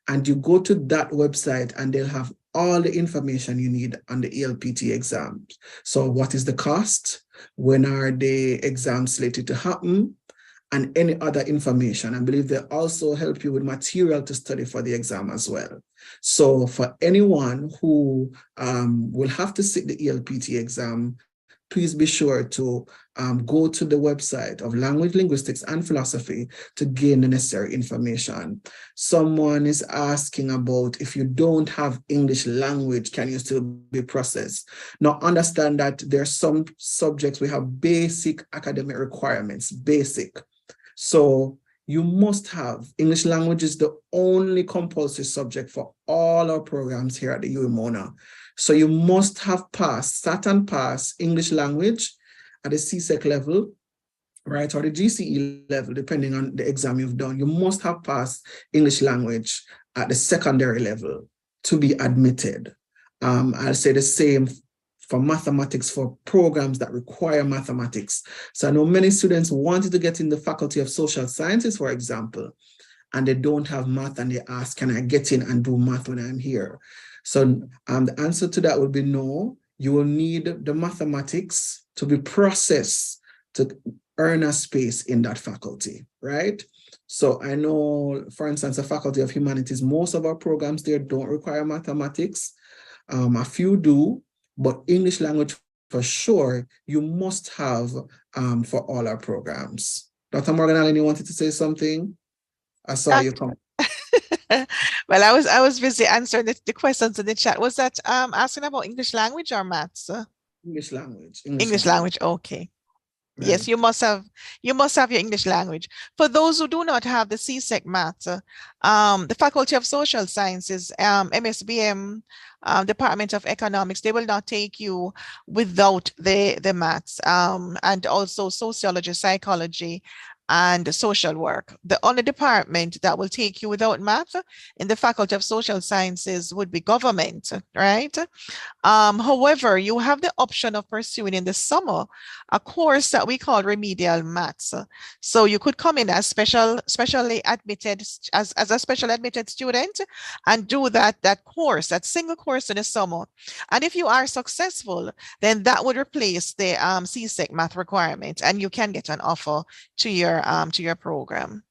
A: and you go to that website and they'll have all the information you need on the ELPT exams. So what is the cost? When are the exams slated to happen? And any other information. I believe they also help you with material to study for the exam as well. So for anyone who will have to sit the ELPT exam, please be sure to go to the website of Language, Linguistics, and Philosophy to gain the necessary information. Someone is asking about if you don't have English language, can you still be processed? Now, understand that there are some subjects we have basic academic requirements, basic. So you must have English language is the only compulsory subject for all our programs here at the UMONA. So you must have passed, sat and passed English language at the CSEC level, right, or the GCE level, depending on the exam you've done. You must have passed English language at the secondary level to be admitted. I'll say the same for mathematics, for programs that require mathematics. So I know many students wanted to get in the Faculty of Social Sciences, for example, and they don't have math, and they ask, can I get in and do math when I'm here? So the answer to that would be no. You will need the mathematics to be processed to earn a space in that faculty, right? So I know, for instance, the Faculty of Humanities, most of our programs there don't require mathematics. A few do, but English language for sure, you must have for all our programs. Dr. Morgan Allen, you wanted to say something? I saw you come.
B: Well, I was busy answering the questions in the chat. Was that asking about English language or maths?
A: English language.
B: English language. Okay.
A: Right.
B: Yes, you must have your English language. For those who do not have the CSEC maths, the Faculty of Social Sciences, MSBM, Department of Economics, they will not take you without the maths, and also sociology, psychology, and social work. The only department that will take you without math in the Faculty of Social Sciences would be government, right? However, you have the option of pursuing in the summer a course that we call remedial maths. So you could come in as specially admitted as a special admitted student and do that course, that single course in the summer. And if you are successful, then that would replace the CSEC math requirement, and you can get an offer to your program.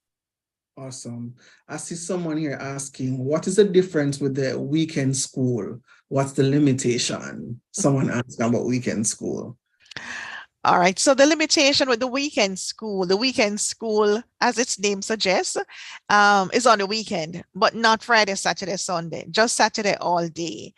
A: Awesome. I see someone here asking, what is the difference with the weekend school? What's the limitation? Someone asked about weekend school.
B: All right, so the limitation with the weekend school, as its name suggests, is on the weekend, but not Friday, Saturday, Sunday, just Saturday all day.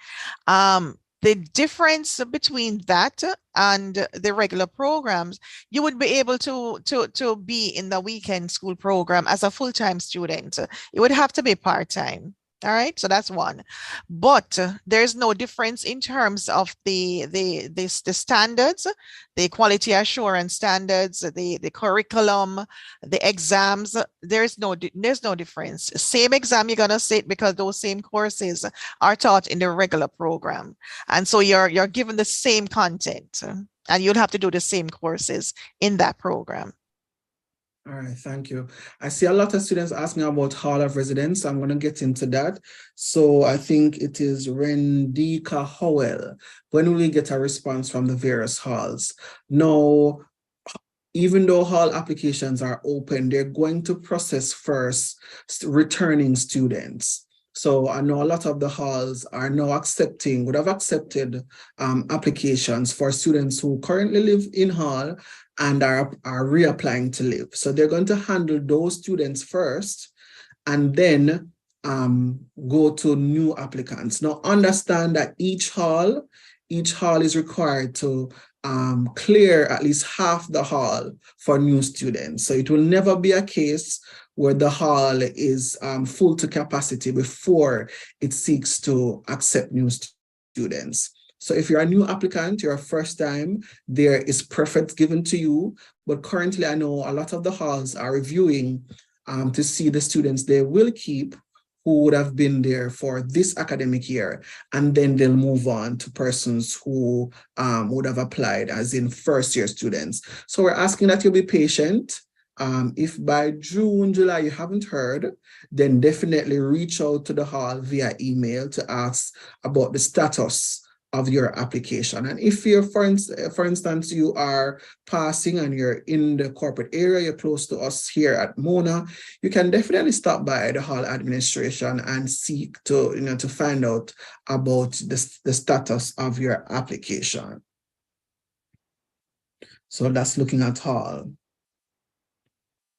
B: The difference between that and the regular programs, you would be able to be in the weekend school program as a full-time student. It would have to be part-time. All right, so that's one. But there's no difference in terms of the standards, the quality assurance standards, the curriculum, the exams. There's no difference. Same exam you're gonna sit because those same courses are taught in the regular program, and so you're given the same content, and you'll have to do the same courses in that program.
A: All right, thank you. I see a lot of students asking about Hall of Residence. I'm going to get into that. So I think it is Rendika Howell. When will we get a response from the various halls? Now, even though hall applications are open, they're going to process first returning students. So I know a lot of the halls are now would have accepted applications for students who currently live in hall and are reapplying to live. So they're going to handle those students first and then go to new applicants. Now understand that each hall is required to clear at least half the hall for new students. So it will never be a case where the hall is full to capacity before it seeks to accept new students. So if you're a new applicant, you're a first time, there is preference given to you. But currently, I know a lot of the halls are reviewing to see the students they will keep who would have been there for this academic year, and then they'll move on to persons who would have applied as in first-year students. So we're asking that you be patient. If by June, July, you haven't heard, then definitely reach out to the hall via email to ask about the status of your application. And if you're, for instance, you are passing and you're in the corporate area, you're close to us here at Mona, you can definitely stop by the hall administration and seek to, to find out about the status of your application. So that's looking at all.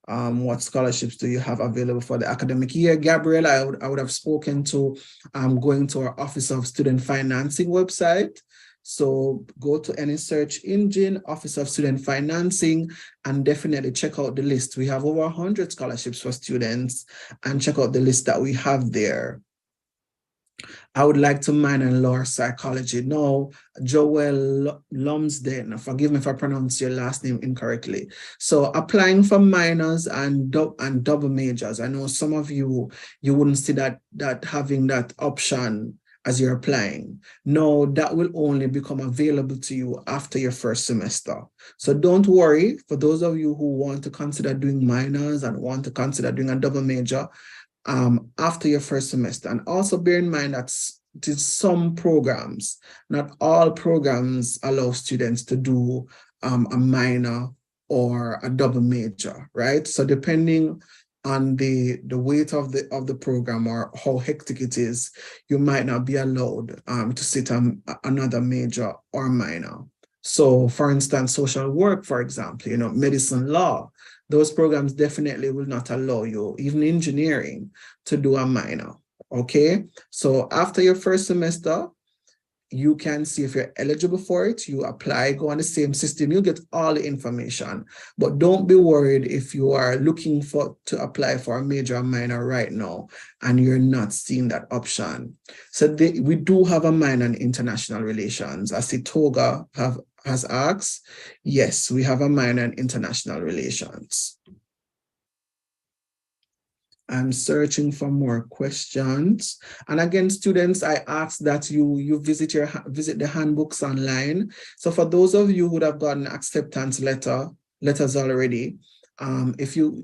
A: What scholarships do you have available for the academic year? Gabriel, I would have spoken to going to our Office of Student Financing website. So go to any search engine, Office of Student Financing, and definitely check out the list. We have over 100 scholarships for students, and check out the list that we have there. I would like to minor in law or psychology. No, Joel Lumsden, forgive me if I pronounce your last name incorrectly. So applying for minors and double majors. I know some of you wouldn't see that having that option as you're applying. No, that will only become available to you after your first semester. So don't worry, for those of you who want to consider doing minors and want to consider doing a double major, after your first semester. And also bear in mind that some programs, not all programs allow students to do a minor or a double major, right? So depending on the weight of the program or how hectic it is, you might not be allowed to sit on another major or minor. So for instance, social work, for example, medicine, law, those programs definitely will not allow you, even engineering, to do a minor, okay? So after your first semester, you can see if you're eligible for it, you apply, go on the same system, you'll get all the information. But don't be worried if you are looking to apply for a major or minor right now and you're not seeing that option. So we do have a minor in international relations. I see Toga has asked. Yes, we have a minor in international relations. I'm searching for more questions. And again, students, I ask that you visit the handbooks online. So for those of you who would have gotten acceptance letters already, I'll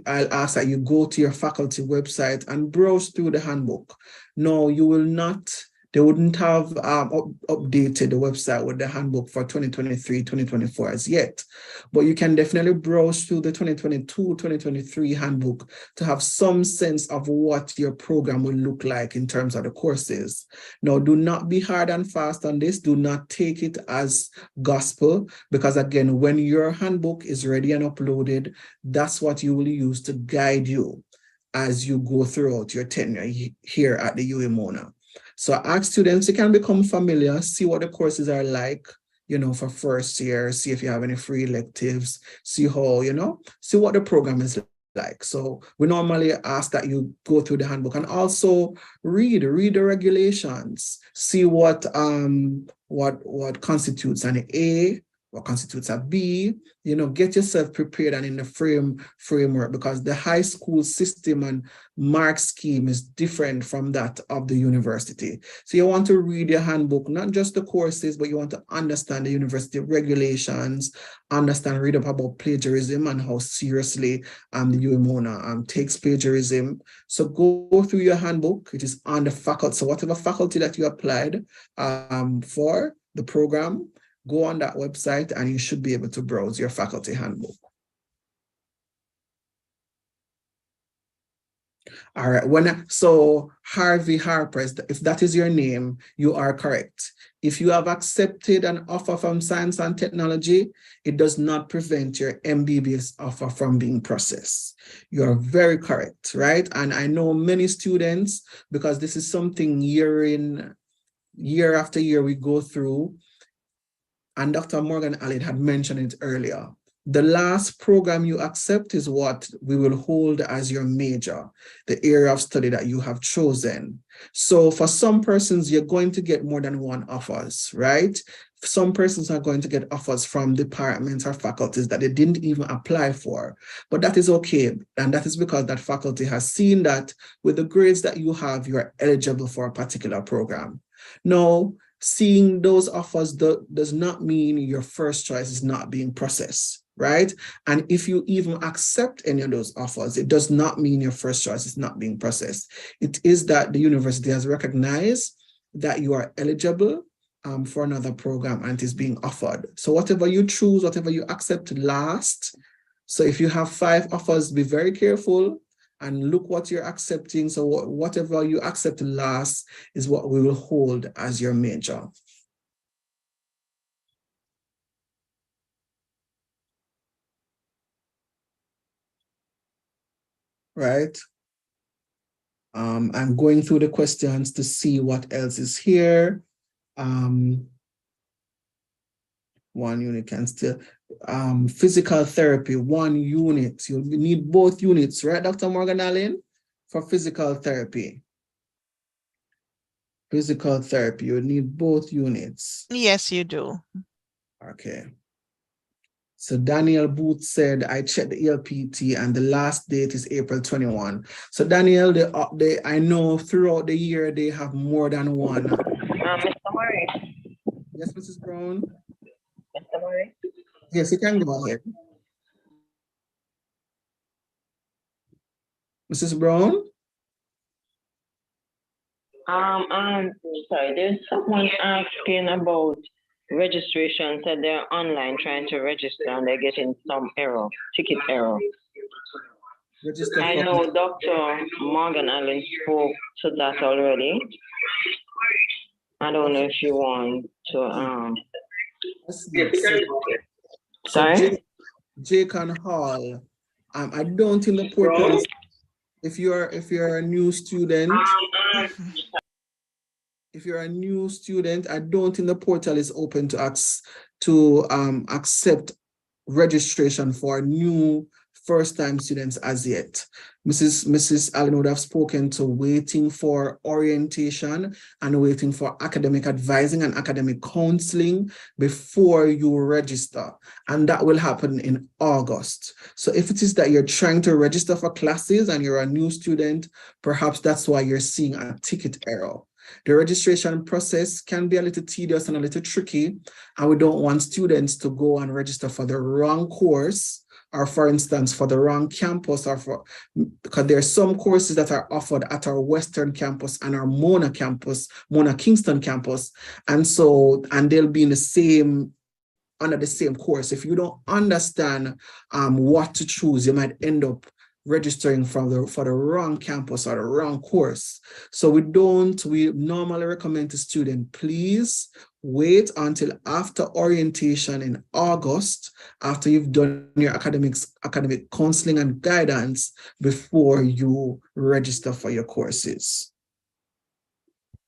A: ask that you go to your faculty website and browse through the handbook. No, you will not. They wouldn't have updated the website with the handbook for 2023-2024 as yet, but you can definitely browse through the 2022-2023 handbook to have some sense of what your program will look like in terms of the courses. Now, do not be hard and fast on this. Do not take it as gospel, because again, when your handbook is ready and uploaded, that's what you will use to guide you as you go throughout your tenure here at the UA-Mona. So ask students, you can become familiar, see what the courses are like, for first year, see if you have any free electives, see how, see what the program is like. So we normally ask that you go through the handbook and also read the regulations, see what constitutes an A, what constitutes a B, get yourself prepared and in the framework, because the high school system and mark scheme is different from that of the university. So you want to read your handbook, not just the courses, but you want to understand the university regulations, read up about plagiarism and how seriously the UA-Mona takes plagiarism. So go through your handbook. It is on the faculty. So whatever faculty that you applied for the program, go on that website and you should be able to browse your faculty handbook. All right, so Harvey Harper, if that is your name, you are correct. If you have accepted an offer from Science and Technology, it does not prevent your MBBS offer from being processed. You are very correct, right? And I know many students, because this is something year after year we go through, and Dr. Morgan Allen had mentioned it earlier. The last program you accept is what we will hold as your major, the area of study that you have chosen. So for some persons, you're going to get more than one offers, right? Some persons are going to get offers from departments or faculties that they didn't even apply for, but that is okay. And that is because that faculty has seen that with the grades that you have, you're eligible for a particular program. Now, seeing those offers does not mean your first choice is not being processed, right? And if you even accept any of those offers, it does not mean your first choice is not being processed. It is that the university has recognized that you are eligible for another program and it is being offered. So whatever you choose, whatever you accept last, so if you have 5 offers, be very careful and look what you're accepting. So whatever you accept last is what we will hold as your major. right? I'm going through the questions to see what else is here. 1 unit can still, physical therapy, 1 unit. You need both units, right, Dr. Morgan Allen, for physical therapy? Physical therapy, you need both units.
B: Yes, you do.
A: Okay. So Daniel Booth said, I checked the ELPT and the last date is April 21. So Daniel, I know throughout the year they have more than one.
D: Mr. Murray.
A: Yes, Mrs. Brown?
D: Mr. Murray.
A: Yes, you can go ahead. Mrs. Brown?
D: Sorry, there's someone asking about registration. Said they're online trying to register and they're getting some error, ticket error.
A: Register
D: I
A: for-
D: know Dr. Morgan Allen spoke to that already. I don't know if you want to
A: Let's see.
D: sorry?
A: Jake and Hall. I don't think the portal is, if you're a new student, I don't think the portal is open to accept registration for new first-time students as yet. Mrs. Allen would have spoken to waiting for orientation and waiting for academic advising and academic counseling before you register. And that will happen in August. So if it is that you're trying to register for classes and you're a new student, perhaps that's why you're seeing a ticket error. The registration process can be a little tedious and a little tricky, and we don't want students to go and register for the wrong course, or for instance, for the wrong campus, because there are some courses that are offered at our Western campus and our Mona Kingston campus, and they'll be in under the same course. If you don't understand what to choose, you might end up registering for the wrong campus or the wrong course. So we normally recommend to students, please wait until after orientation in August, after you've done your academic counseling and guidance, before you register for your courses.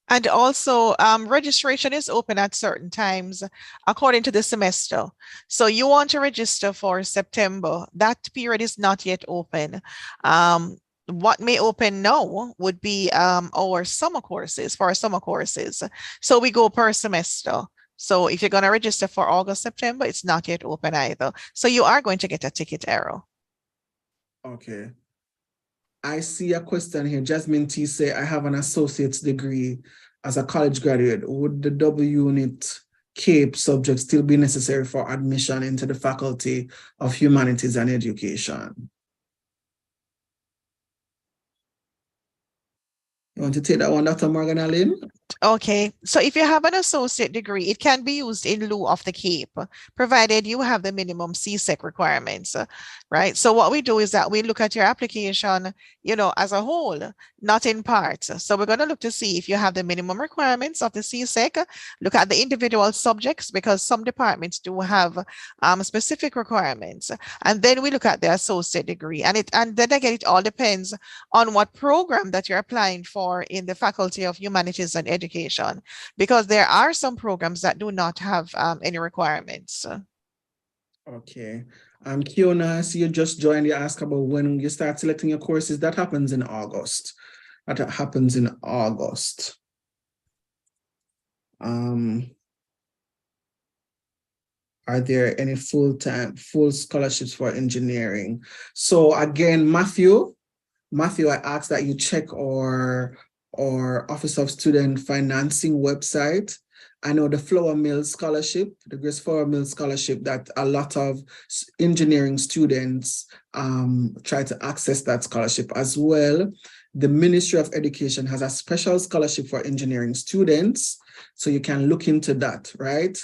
B: And also, registration is open at certain times according to the semester. So you want to register for September, that period is not yet open. What may open now would be our summer courses, for our summer courses. So we go per semester. So if you're going to register for August, September, it's not yet open either. So you are going to get a ticket error.
A: Okay. I see a question here. Jasmine T say, I have an associate's degree as a college graduate. Would the W unit CAPE subject still be necessary for admission into the Faculty of Humanities and Education? You want to take that one, Dr. Morgan Allen?
B: Okay, so if you have an associate degree, it can be used in lieu of the CAPE, provided you have the minimum CSEC requirements, right? So what we do is that we look at your application, as a whole, not in parts. So we're going to look to see if you have the minimum requirements of the CSEC, look at the individual subjects, because some departments do have specific requirements. And then we look at the associate degree. And then again, it all depends on what program that you're applying for in the Faculty of Humanities and Education, because there are some programs that do not have any requirements.
A: Okay. Kiona, I see you just joined. You asked about when you start selecting your courses. That happens in August. Are there any full scholarships for engineering? So again, Matthew, I asked that you check our Office of Student Financing website. I know the Flower Mill Scholarship, the Grace Flower Mill Scholarship, that a lot of engineering students try to access that scholarship as well. The Ministry of Education has a special scholarship for engineering students, so you can look into that, right?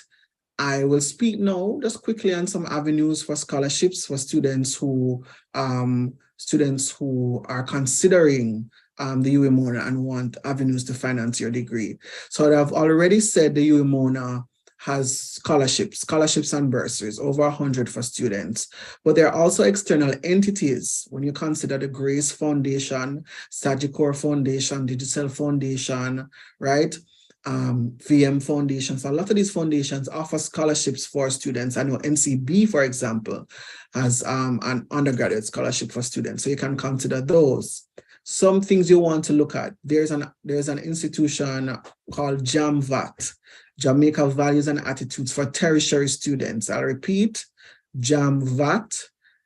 A: I will speak now just quickly on some avenues for scholarships for students who are considering the UWI Mona and want avenues to finance your degree. So I've already said the UWI Mona has scholarships and bursaries, over 100 for students. But there are also external entities when you consider the Grace Foundation, Sagicor Foundation, Digital Foundation, right? VM Foundation. So a lot of these foundations offer scholarships for students. I know NCB, for example, has an undergraduate scholarship for students. So you can consider those. Some things you want to look at. There's an institution called JAMVAT, Jamaica Values and Attitudes for Tertiary Students. I'll repeat, JAMVAT,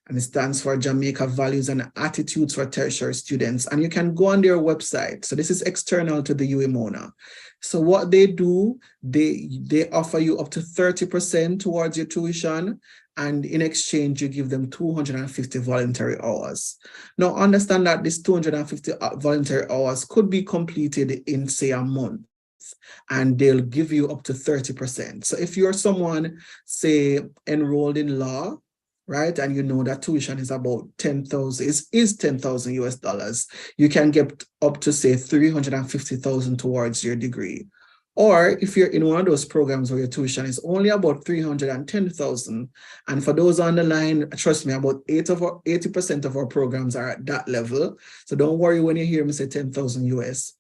A: and it stands for Jamaica Values and Attitudes for Tertiary Students. And you can go on their website. So this is external to the UWI-MONA. So what they do, they offer you up to 30% towards your tuition, and in exchange, you give them 250 voluntary hours. Now, understand that this 250 voluntary hours could be completed in, say, a month, and they'll give you up to 30%. So if you're someone, say, enrolled in law, right, and you know that tuition is about 10,000, is 10,000 US dollars, you can get up to, say, 350,000 towards your degree. Or if you're in one of those programs where your tuition is only about 310,000, and for those on the line, trust me, about 80% of our programs are at that level. So don't worry when you hear me say 10,000 US.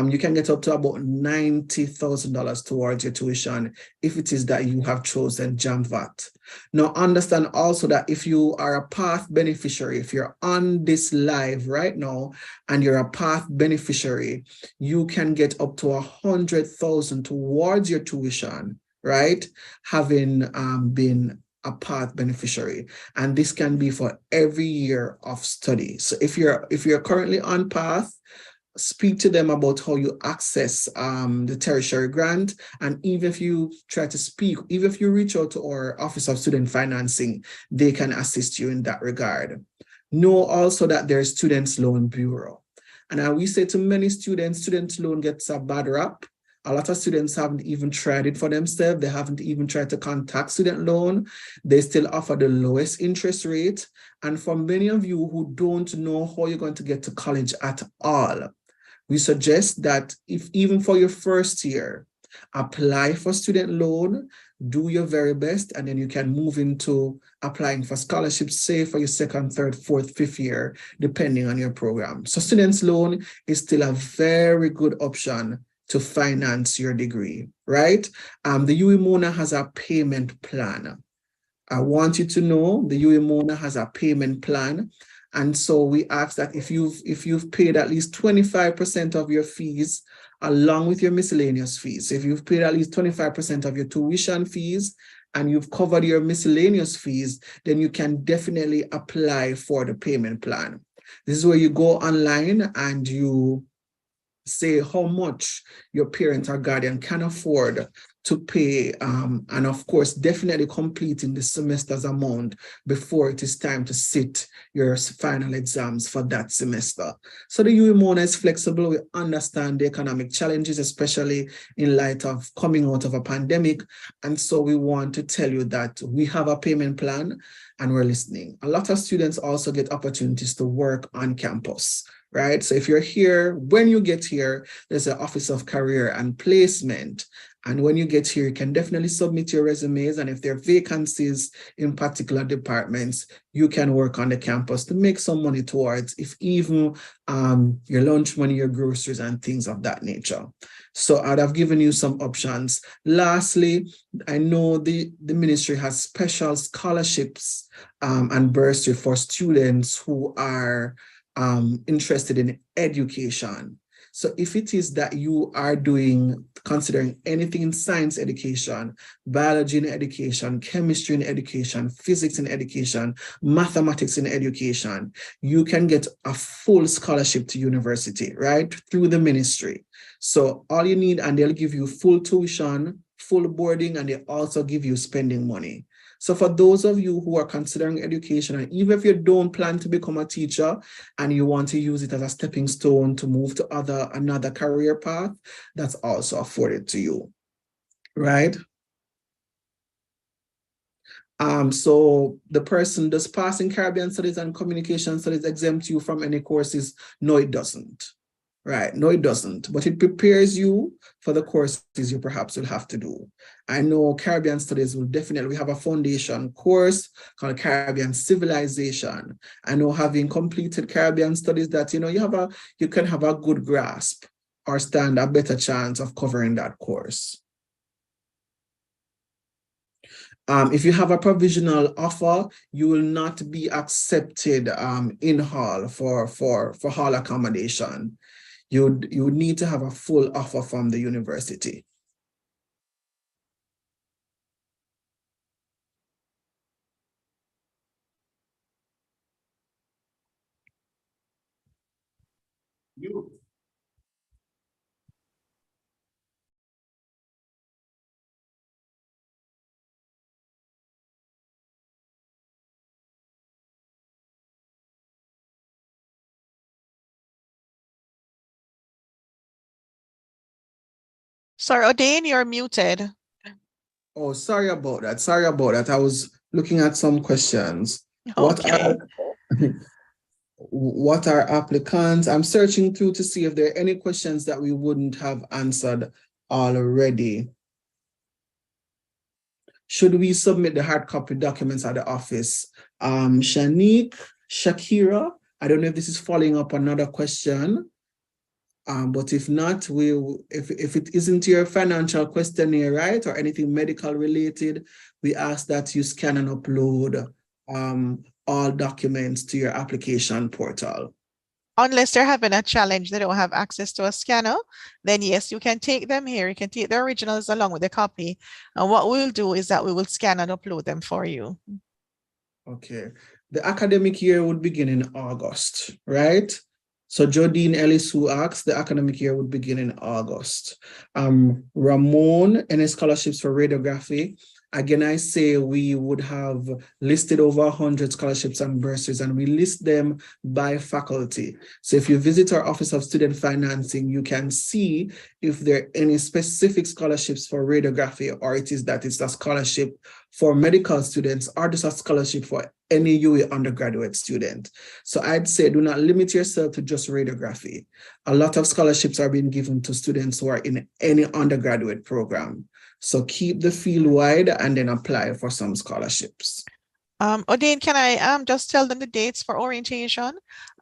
A: You can get up to about $90,000 towards your tuition if it is that you have chosen JAMVAT. Now, understand also that if you are a PATH beneficiary, if you're on this live right now and you're a PATH beneficiary, you can get up to $100,000 towards your tuition, right? Having been a PATH beneficiary, and this can be for every year of study. So if you're currently on PATH, speak to them about how you access the tertiary grant. And even if you try to speak, even if you reach out to our Office of Student Financing, they can assist you in that regard. Know also that there's Students Loan Bureau. And we say to many students, student loan gets a bad rap. A lot of students haven't even tried it for themselves. They haven't even tried to contact student loan. They still offer the lowest interest rate. And for many of you who don't know how you're going to get to college at all, we suggest that if even for your first year, apply for student loan, do your very best, and then you can move into applying for scholarships, say for your second, third, fourth, fifth year, depending on your program. So students loan is still a very good option to finance your degree, right? The UWI-MONA has a payment plan. I want you to know the UWI-MONA has a payment plan. And so we ask that if you've paid at least 25% of your fees along with your miscellaneous fees, so if you've paid at least 25% of your tuition fees and you've covered your miscellaneous fees, then you can definitely apply for the payment plan. This is where you go online and you say how much your parent or guardian can afford to pay, and of course, definitely completing the semester's amount before it is time to sit your final exams for that semester. So the UWI-MONA is flexible. We understand the economic challenges, especially in light of coming out of a pandemic. And so we want to tell you that we have a payment plan and we're listening. A lot of students also get opportunities to work on campus, right? So if you're here, when you get here, there's an Office of Career and Placement. And when you get here, you can definitely submit your resumes. And if there are vacancies in particular departments, you can work on the campus to make some money towards, if even your lunch money, your groceries, and things of that nature. So I'd have given you some options. Lastly, I know the ministry has special scholarships and bursary for students who are interested in education. So if it is that you are considering anything in science education, biology in education, chemistry in education, physics in education, mathematics in education, you can get a full scholarship to university, right? Through the ministry. So all you need, and they'll give you full tuition, full boarding, and they also give you spending money. So for those of you who are considering education, and even if you don't plan to become a teacher and you want to use it as a stepping stone to move to another career path, that's also afforded to you, right? So the person, does passing Caribbean Studies and Communication Studies exempt you from any courses? No, it doesn't. Right. No, it doesn't. But it prepares you for the courses you perhaps will have to do. I know Caribbean Studies will definitely have a foundation course called Caribbean Civilization. I know having completed Caribbean Studies that, you can have a good grasp or stand a better chance of covering that course. If you have a provisional offer, you will not be accepted in hall for hall accommodation. You would need to have a full offer from the university.
B: Sorry, Odin, you're muted.
A: Oh, sorry about that. Sorry about that. I was looking at some questions.
B: Okay.
A: What are applicants? I'm searching through to see if there are any questions that we wouldn't have answered already. Should we submit the hard copy documents at the office? Shanique, Shakira, I don't know if this is following up another question. But if not, if it isn't your financial questionnaire, right, or anything medical related, we ask that you scan and upload all documents to your application portal.
B: Unless they're having a challenge, they don't have access to a scanner, then yes, you can take them here. You can take the originals along with the copy. And what we'll do is that we will scan and upload them for you.
A: Okay. The academic year would begin in August, right? So Jodine Ellis, who asked, the academic year would begin in August. Ramon, any scholarships for radiography? Again, I say we would have listed over 100 scholarships and bursaries, and we list them by faculty. So if you visit our Office of Student Financing, you can see if there are any specific scholarships for radiography, or it's a scholarship for medical students, or just a scholarship for any UE undergraduate student. So I'd say do not limit yourself to just radiography. A lot of scholarships are being given to students who are in any undergraduate program. So keep the field wide and then apply for some scholarships.
B: Odin, can I just tell them the dates for orientation?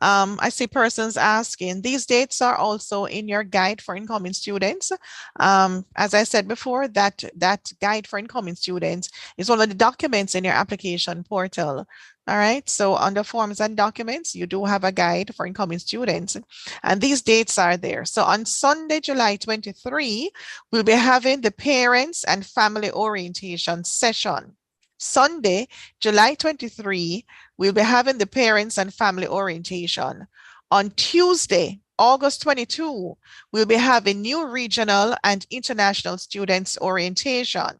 B: I see persons asking. These dates are also in your guide for incoming students. As I said before, that guide for incoming students is one of the documents in your application portal. All right, so under forms and documents, you do have a guide for incoming students, and these dates are there. So on Sunday, July 23, we'll be having the parents and family orientation session. Sunday, July 23, we'll be having the parents and family orientation. On Tuesday, August 22, we'll be having new regional and international students orientation.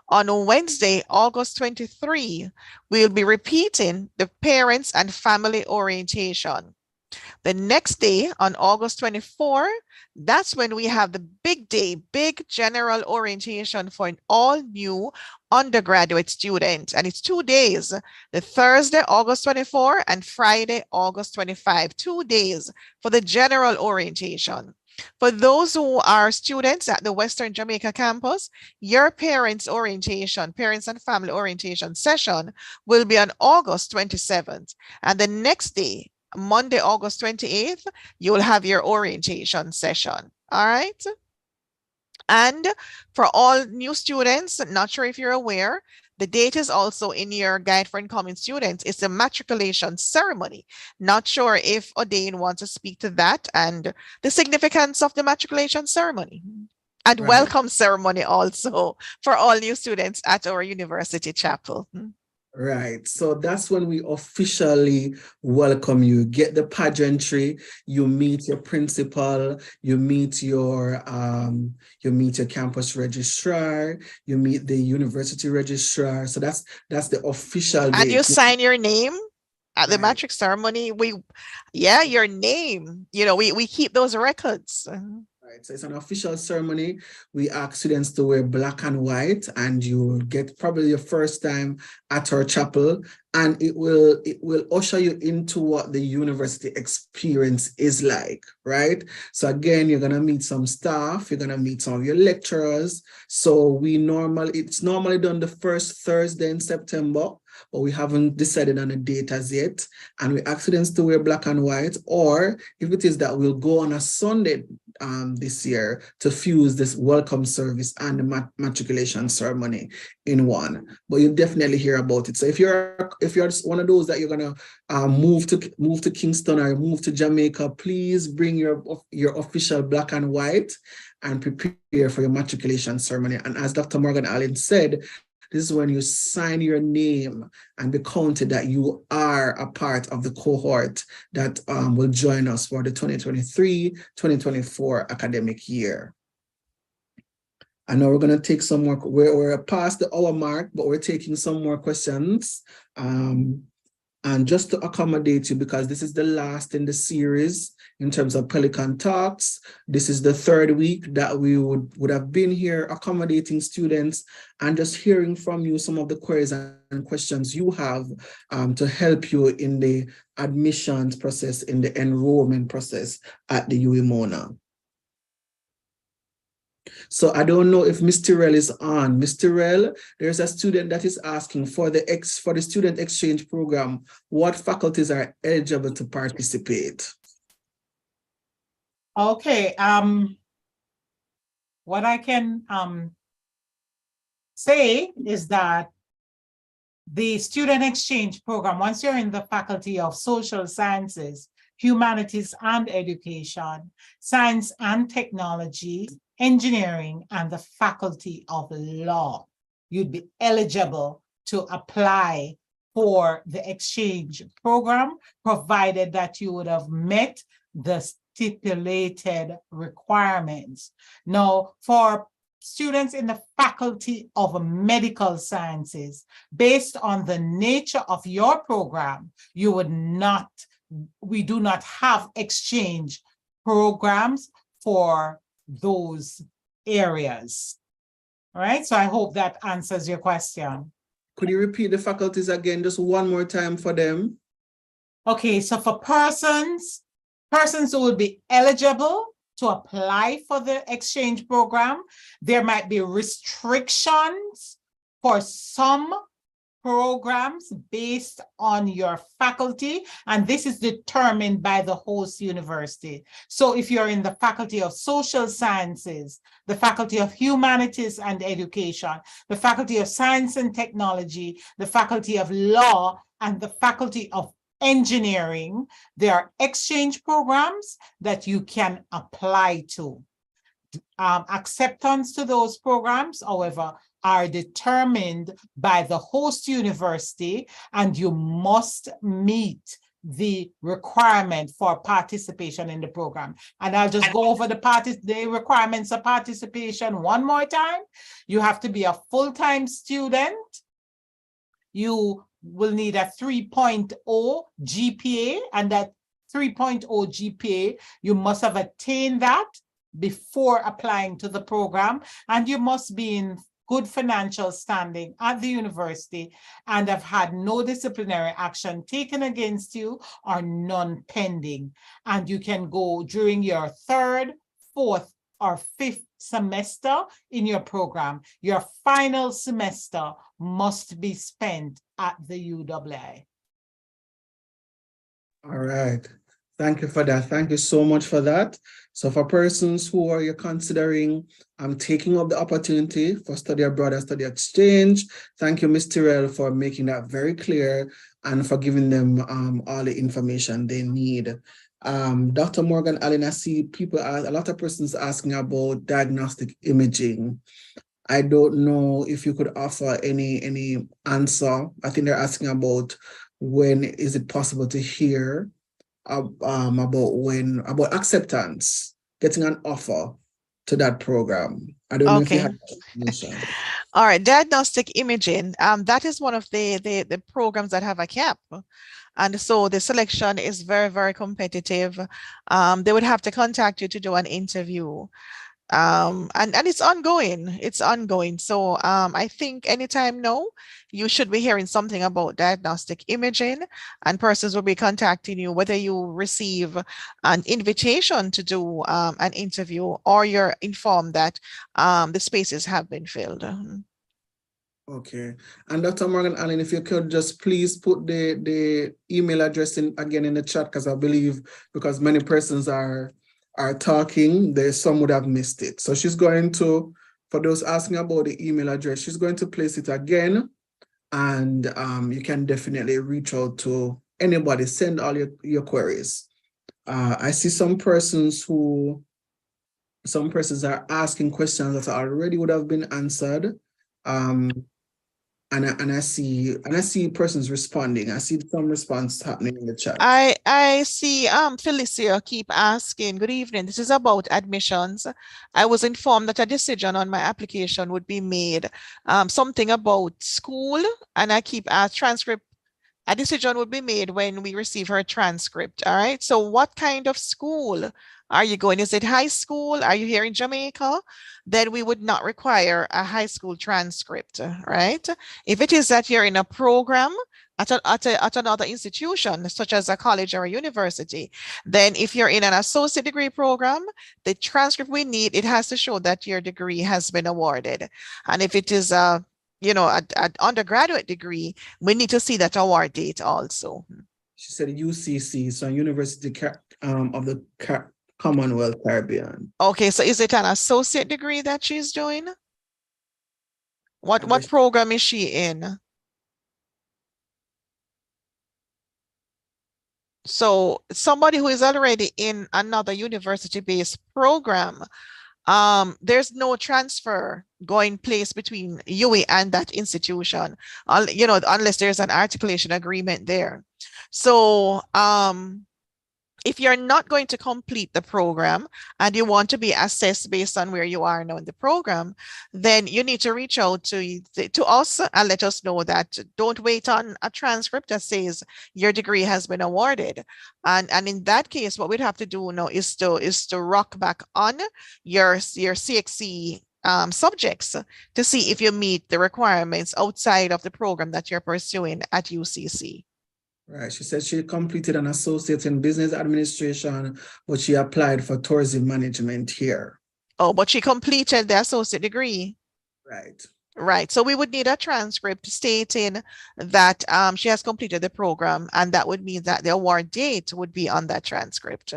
B: On Wednesday, August 23, we'll be repeating the parents and family orientation. The next day, on August 24, that's when we have the big day, big general orientation for an all new undergraduate student. And it's 2 days, the Thursday, August 24 and Friday, August 25, 2 days for the general orientation. For those who are students at the Western Jamaica campus, your parents orientation, parents and family orientation session will be on August 27th. And the next day, Monday, August 28th, you will have your orientation session. All right. And for all new students, not sure if you're aware, the date is also in your guide for incoming students. It's a matriculation ceremony. Not sure if Odin wants to speak to that and the significance of the matriculation ceremony and welcome ceremony also for all new students at our university chapel.
A: Right. So that's when we officially welcome you. Get the pageantry, you meet your principal, you meet your campus registrar, you meet the university registrar. So that's the official
B: and
A: date.
B: You sign your name at the matric ceremony. Your name. We keep those records.
A: Right. Right, so it's an official ceremony. We ask students to wear black and white, and you will get probably your first time at our chapel, and it will usher you into what the university experience is like, right? So again, you're gonna meet some staff, you're gonna meet some of your lecturers. So it's normally done the first Thursday in September, but we haven't decided on a date as yet. And we ask students to wear black and white, or if it is that we'll go on a Sunday this year to fuse this welcome service and the matriculation ceremony in one. But you'll definitely hear about it. So if you're one of those that you're gonna move to Kingston or move to Jamaica, please bring your official black and white and prepare for your matriculation ceremony. And as Dr. Morgan Allen said, this is when you sign your name and be counted that you are a part of the cohort that will join us for the 2023-2024 academic year. I know we're going to take some more, we're past the hour mark, but we're taking some more questions. And just to accommodate you, because this is the last in the series in terms of Pelican Talks, this is the third week that we would have been here accommodating students and just hearing from you some of the queries and questions you have to help you in the admissions process, in the enrollment process at the UWI-Mona. So I don't know if Ms. Tyrell is on. Ms. Tyrell, there's a student that is asking for the student exchange program, what faculties are eligible to participate?
C: Okay, what I can say is that the student exchange program, once you're in the Faculty of Social Sciences, Humanities and Education, Science and Technology, Engineering, and the Faculty of Law, you'd be eligible to apply for the exchange program, provided that you would have met the stipulated requirements. Now, for students in the Faculty of Medical Sciences, based on the nature of your program, we do not have exchange programs for those areas. All right, so I hope that answers your question.
A: Could you repeat the faculties again, just one more time for them?
C: Okay, so for persons who would be eligible to apply for the exchange program, there might be restrictions for some programs based on your faculty, and this is determined by the host university. So if you're in the Faculty of Social Sciences, the Faculty of Humanities and Education, the Faculty of Science and Technology, the Faculty of Law, and the Faculty of Engineering, there are exchange programs that you can apply to. Acceptance to those programs, however, are determined by the host university, and you must meet the requirement for participation in the program. And I'll just go over the requirements of participation one more time. You have to be a full-time student. You will need a 3.0 GPA, and that 3.0 GPA, you must have attained that before applying to the program, and you must be in good financial standing at the university and have had no disciplinary action taken against you or none pending. And you can go during your third, fourth, or fifth semester in your program. Your final semester must be spent at the UWI.
A: All right. Thank you for that. Thank you so much for that. So for persons who are you considering taking up the opportunity for study abroad and study exchange, thank you, Ms. Tyrell, for making that very clear and for giving them all the information they need. Dr. Morgan Allen, I see a lot of persons asking about diagnostic imaging. I don't know if you could offer any answer. I think they're asking about when is it possible to hear about acceptance, getting an offer to that program. I don't know if you have that information.
B: All right, diagnostic imaging. That is one of the programs that have a cap. And so the selection is very, very competitive. They would have to contact you to do an interview. And it's ongoing. It's ongoing. So I think anytime now, you should be hearing something about diagnostic imaging, and persons will be contacting you whether you receive an invitation to do an interview or you're informed that the spaces have been filled.
A: Okay. And Dr. Morgan Allen, if you could just please put the email address in again in the chat, because I believe because many persons are talking, some would have missed it. So she's going to, for those asking about the email address, she's going to place it again, and you can definitely reach out to anybody, send all your queries. I see some persons are asking questions that already would have been answered. And I see persons responding. I see some response happening in the chat.
B: I see Felicia keep asking, good evening. This is about admissions. I was informed that a decision on my application would be made. Something about school, and I keep transcript. A decision would be made when we receive her transcript. All right. So what kind of school are you going? Is it high school? Are you here in Jamaica? Then we would not require a high school transcript, right? If it is that you're in a program at another institution, such as a college or a university, then if you're in an associate degree program, the transcript we need, it has to show that your degree has been awarded. And if it is an undergraduate degree, we need to see that award date also.
A: She said UCC, so University of the Commonwealth Caribbean.
B: Okay, so is it an associate degree that she's doing? What program is she in? So somebody who is already in another university-based program, there's no transfer going place between UWI and that institution, unless there's an articulation agreement there. So if you're not going to complete the program and you want to be assessed based on where you are now in the program, then you need to reach out to us and let us know that. Don't wait on a transcript that says your degree has been awarded. And in that case, what we'd have to do now is to rock back on your CXC subjects to see if you meet the requirements outside of the program that you're pursuing at UCC.
A: Right. She said she completed an associate in business administration, but she applied for tourism management here.
B: Oh, but she completed the associate degree.
A: Right.
B: Right. So we would need a transcript stating that she has completed the program, and that would mean that the award date would be on that transcript.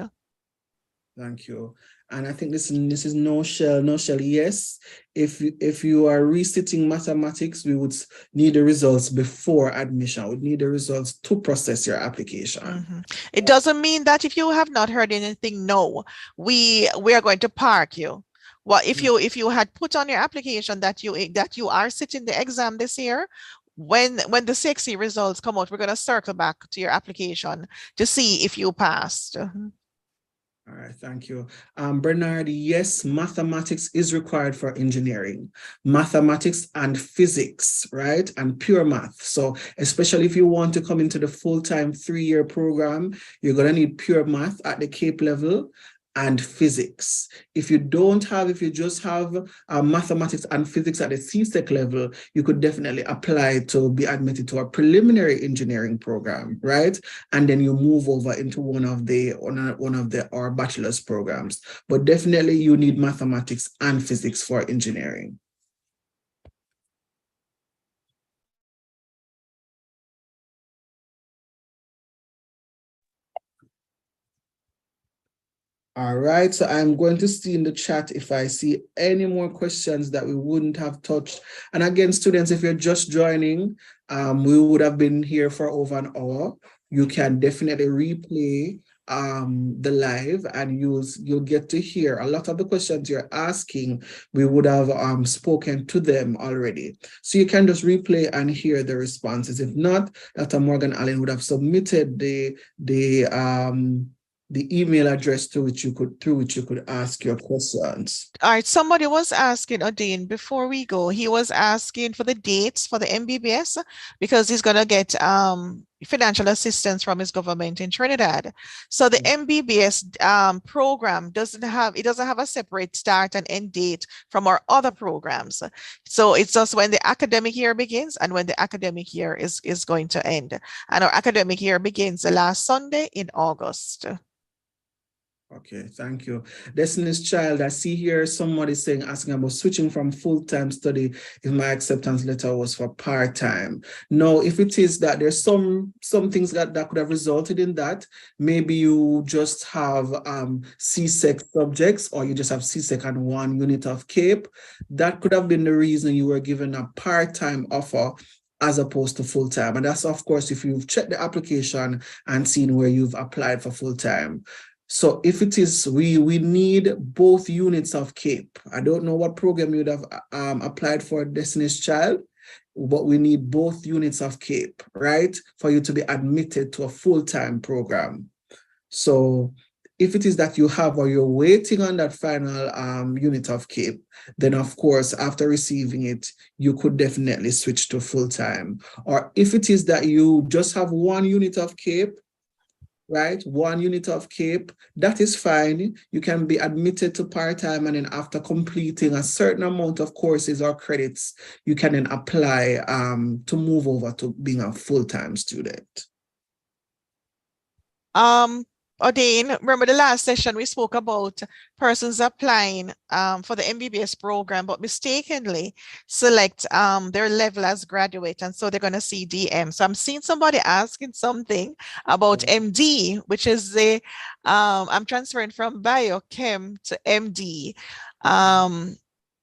A: Thank you. And I think this is no shell. Yes, if you are resitting mathematics, we would need the results before admission. We need the results to process your application.
B: Mm-hmm. It doesn't mean that if you have not heard anything, no, we are going to park you. Well, if you had put on your application that you are sitting the exam this year, when the CXC results come out, we're going to circle back to your application to see if you passed.
A: All right, thank you. Bernard, yes, mathematics is required for engineering. Mathematics and physics, right? And pure math. So especially if you want to come into the full-time 3-year program, you're going to need pure math at the CAPE level and physics. If you just have mathematics and physics at the CSEC level, you could definitely apply to be admitted to a preliminary engineering program, right? And then you move over into one of our bachelor's programs. But definitely you need mathematics and physics for engineering. All right, so I'm going to see in the chat if I see any more questions that we wouldn't have touched. And again, students, if you're just joining, we would have been here for over an hour. You can definitely replay the live, and you'll get to hear a lot of the questions you're asking. We would have spoken to them already. So you can just replay and hear the responses. If not, Dr. Morgan Allen would have submitted the the email address through which you could ask your questions.
B: All right, somebody was asking, Odin, before we go, he was asking for the dates for the MBBS because he's going to get financial assistance from his government in Trinidad. So the MBBS program doesn't have a separate start and end date from our other programs. So it's just when the academic year begins and when the academic year is going to end. And our academic year begins the last Sunday in August.
A: Okay, thank you. Destiny's Child, I see here somebody asking about switching from full-time study if my acceptance letter was for part-time. No, if it is that there's some things that could have resulted in that, maybe you just have CSEC subjects, or you just have CSEC and 1 unit of CAPE. That could have been the reason you were given a part-time offer as opposed to full-time. And that's, of course, if you've checked the application and seen where you've applied for full-time. So if it is, we need both units of CAPE. I don't know what program you would have applied for Destiny's Child, but we need both units of CAPE, right? For you to be admitted to a full-time program. So if it is that you have, or you're waiting on that final unit of CAPE, then of course, after receiving it, you could definitely switch to full-time. Or if it is that you just have 1 unit of CAPE, right? 1 unit of CAPE, that is fine. You can be admitted to part-time, and then after completing a certain amount of courses or credits, you can then apply to move over to being a full-time student.
B: Odin, remember the last session we spoke about persons applying for the MBBS program, but mistakenly select their level as graduate, and so they're going to see DM. So I'm seeing somebody asking something about MD, which is the I'm transferring from biochem to MD.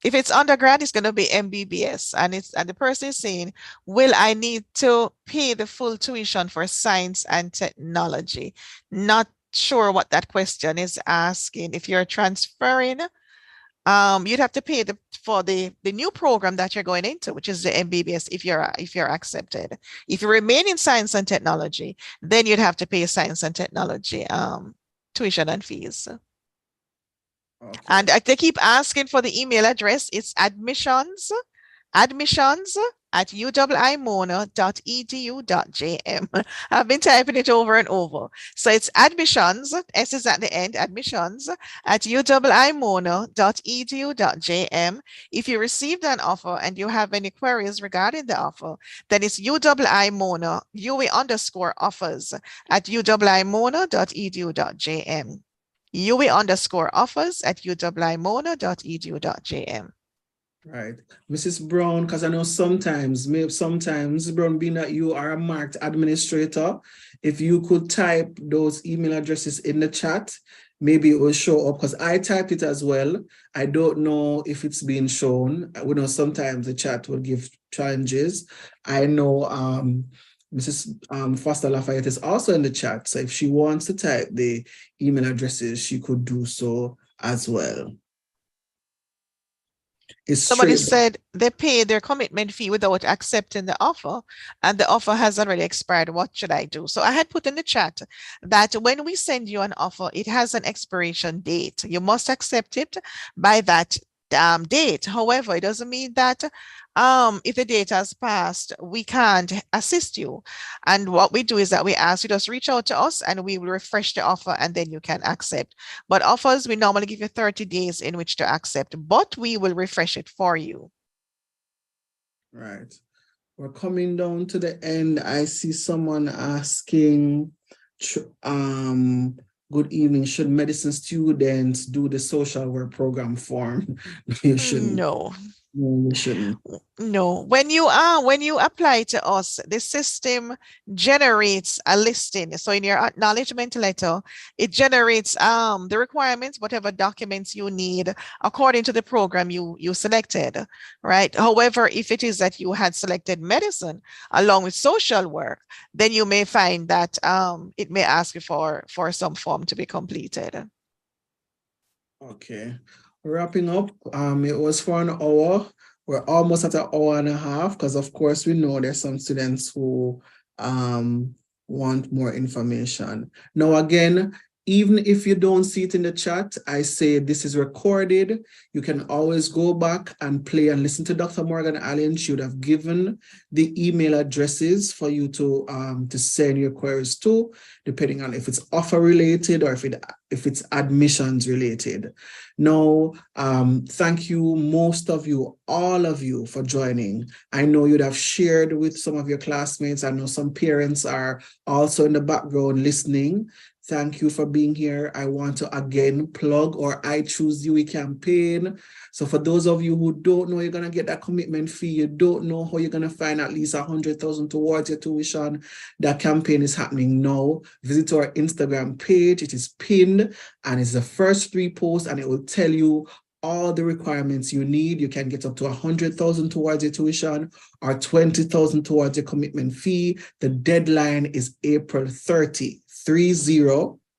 B: If it's undergrad, it's going to be MBBS, and the person is saying, will I need to pay the full tuition for science and technology? Not sure what that question is asking. If you're transferring, you'd have to pay for the new program that you're going into, which is the MBBS, if you're accepted. If you remain in science and technology, then you'd have to pay science and technology tuition and fees. Okay. And they keep asking for the email address. It's admissions at uiimona.edu.jm. I've been typing it over and over. So it's admissions, S is at the end, admissions at uiimona.edu.jm. If you received an offer and you have any queries regarding the offer, then it's uiimona, UE_offers at uiimona.edu.jm. UE_offers at uiimona.edu.jm.
A: Right. Mrs. Brown, because I know sometimes, Mrs. Brown, being that you are a marked administrator, if you could type those email addresses in the chat, maybe it will show up, because I typed it as well. I don't know if it's being shown. We know sometimes the chat will give challenges. I know Mrs. Foster Lafayette is also in the chat, so if she wants to type the email addresses, she could do so as well.
B: Somebody said they paid their commitment fee without accepting the offer, and the offer has already expired. What should I do? So I had put in the chat that when we send you an offer, it has an expiration date. You must accept it by that date. However, it doesn't mean that if the date has passed, we can't assist you. And what we do is that we ask you just reach out to us and we will refresh the offer, and then you can accept. But offers, we normally give you 30 days in which to accept, but we will refresh it for you.
A: Right. We're coming down to the end. I see someone asking, good evening, should medicine students do the social work program form? You shouldn't.
B: No.
A: No, we shouldn't.
B: No, when you apply to us, the system generates a listing. So in your acknowledgement letter, it generates the requirements, whatever documents you need according to the program you selected, right? However, if it is that you had selected medicine along with social work, then you may find that it may ask you for some form to be completed.
A: Okay. Wrapping up, it was for an hour. We're almost at an hour and a half, because of course we know there's some students who want more information. Now again, Even if you don't see it in the chat, I say this is recorded. You can always go back and play and listen to Dr. Morgan Allen. She would have given the email addresses for you to send your queries to, depending on if it's offer related or if it's admissions related. Now, thank you, most of you, all of you, for joining. I know you'd have shared with some of your classmates. I know some parents are also in the background listening. Thank you for being here. I want to again plug our I Choose UE campaign. So for those of you who don't know you're going to get that commitment fee, you don't know how you're going to find at least 100,000 towards your tuition, that campaign is happening now. Visit our Instagram page. It is pinned and it's the first 3 posts, and it will tell you all the requirements you need. You can get up to 100,000 towards your tuition or 20,000 towards your commitment fee. The deadline is April 30,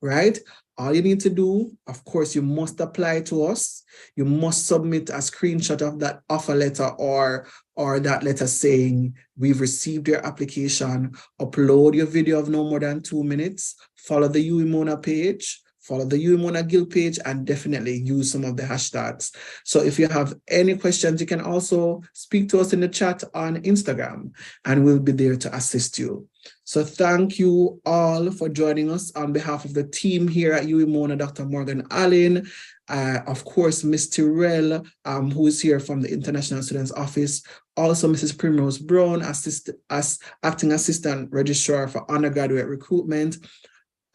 A: right? All you need to do, of course, you must apply to us. You must submit a screenshot of that offer letter or that letter saying we've received your application. Upload your video of no more than 2 minutes. Follow the UEMONA page. Follow the UEMONA Guild page and definitely use some of the hashtags. So if you have any questions, you can also speak to us in the chat on Instagram and we'll be there to assist you. So thank you all for joining us on behalf of the team here at UEMONA, Dr. Morgan Allen, of course, Ms. Tyrell, who is here from the International Students Office, also Mrs. Primrose Brown, acting assistant registrar for undergraduate recruitment.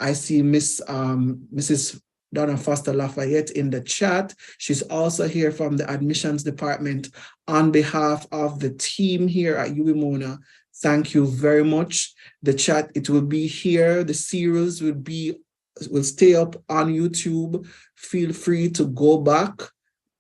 A: I see Mrs. Donna Foster Lafayette in the chat. She's also here from the admissions department. On behalf of the team here at UEMONA, thank you very much. The chat, it will be here. The series will stay up on YouTube. Feel free to go back,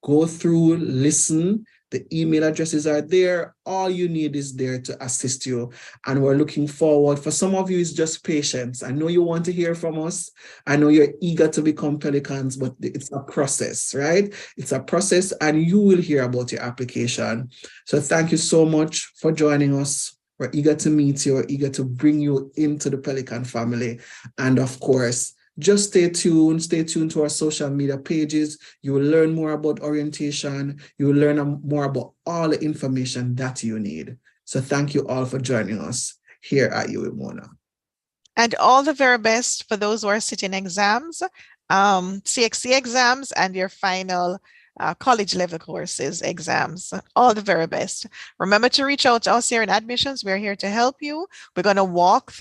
A: go through, listen. The email addresses are there. All you need is there to assist you. And we're looking forward. For some of you, it's just patience. I know you want to hear from us. I know you're eager to become Pelicans, but it's a process, right? It's a process and you will hear about your application. So thank you so much for joining us. We're eager to meet you. We're eager to bring you into the Pelican family. And of course, just stay tuned to our social media pages. You will learn more about orientation. You will learn more about all the information that you need. So thank you all for joining us here at UEMONA.
B: And all the very best for those who are sitting exams, CXC exams, and your final college level courses exams. All the very best. Remember to reach out to us here in admissions. We're here to help you. We're going to walk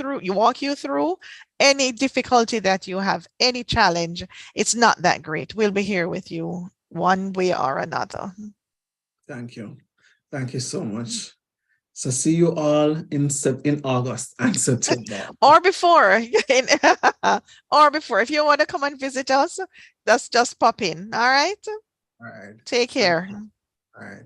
B: you through any difficulty that you have, any challenge. It's not that great. We'll be here with you one way or another.
A: Thank you. Thank you so much. So see you all in August and September.
B: Or before. Or before. If you want to come and visit us, just pop in. All right?
A: All right.
B: Take care.
A: All right.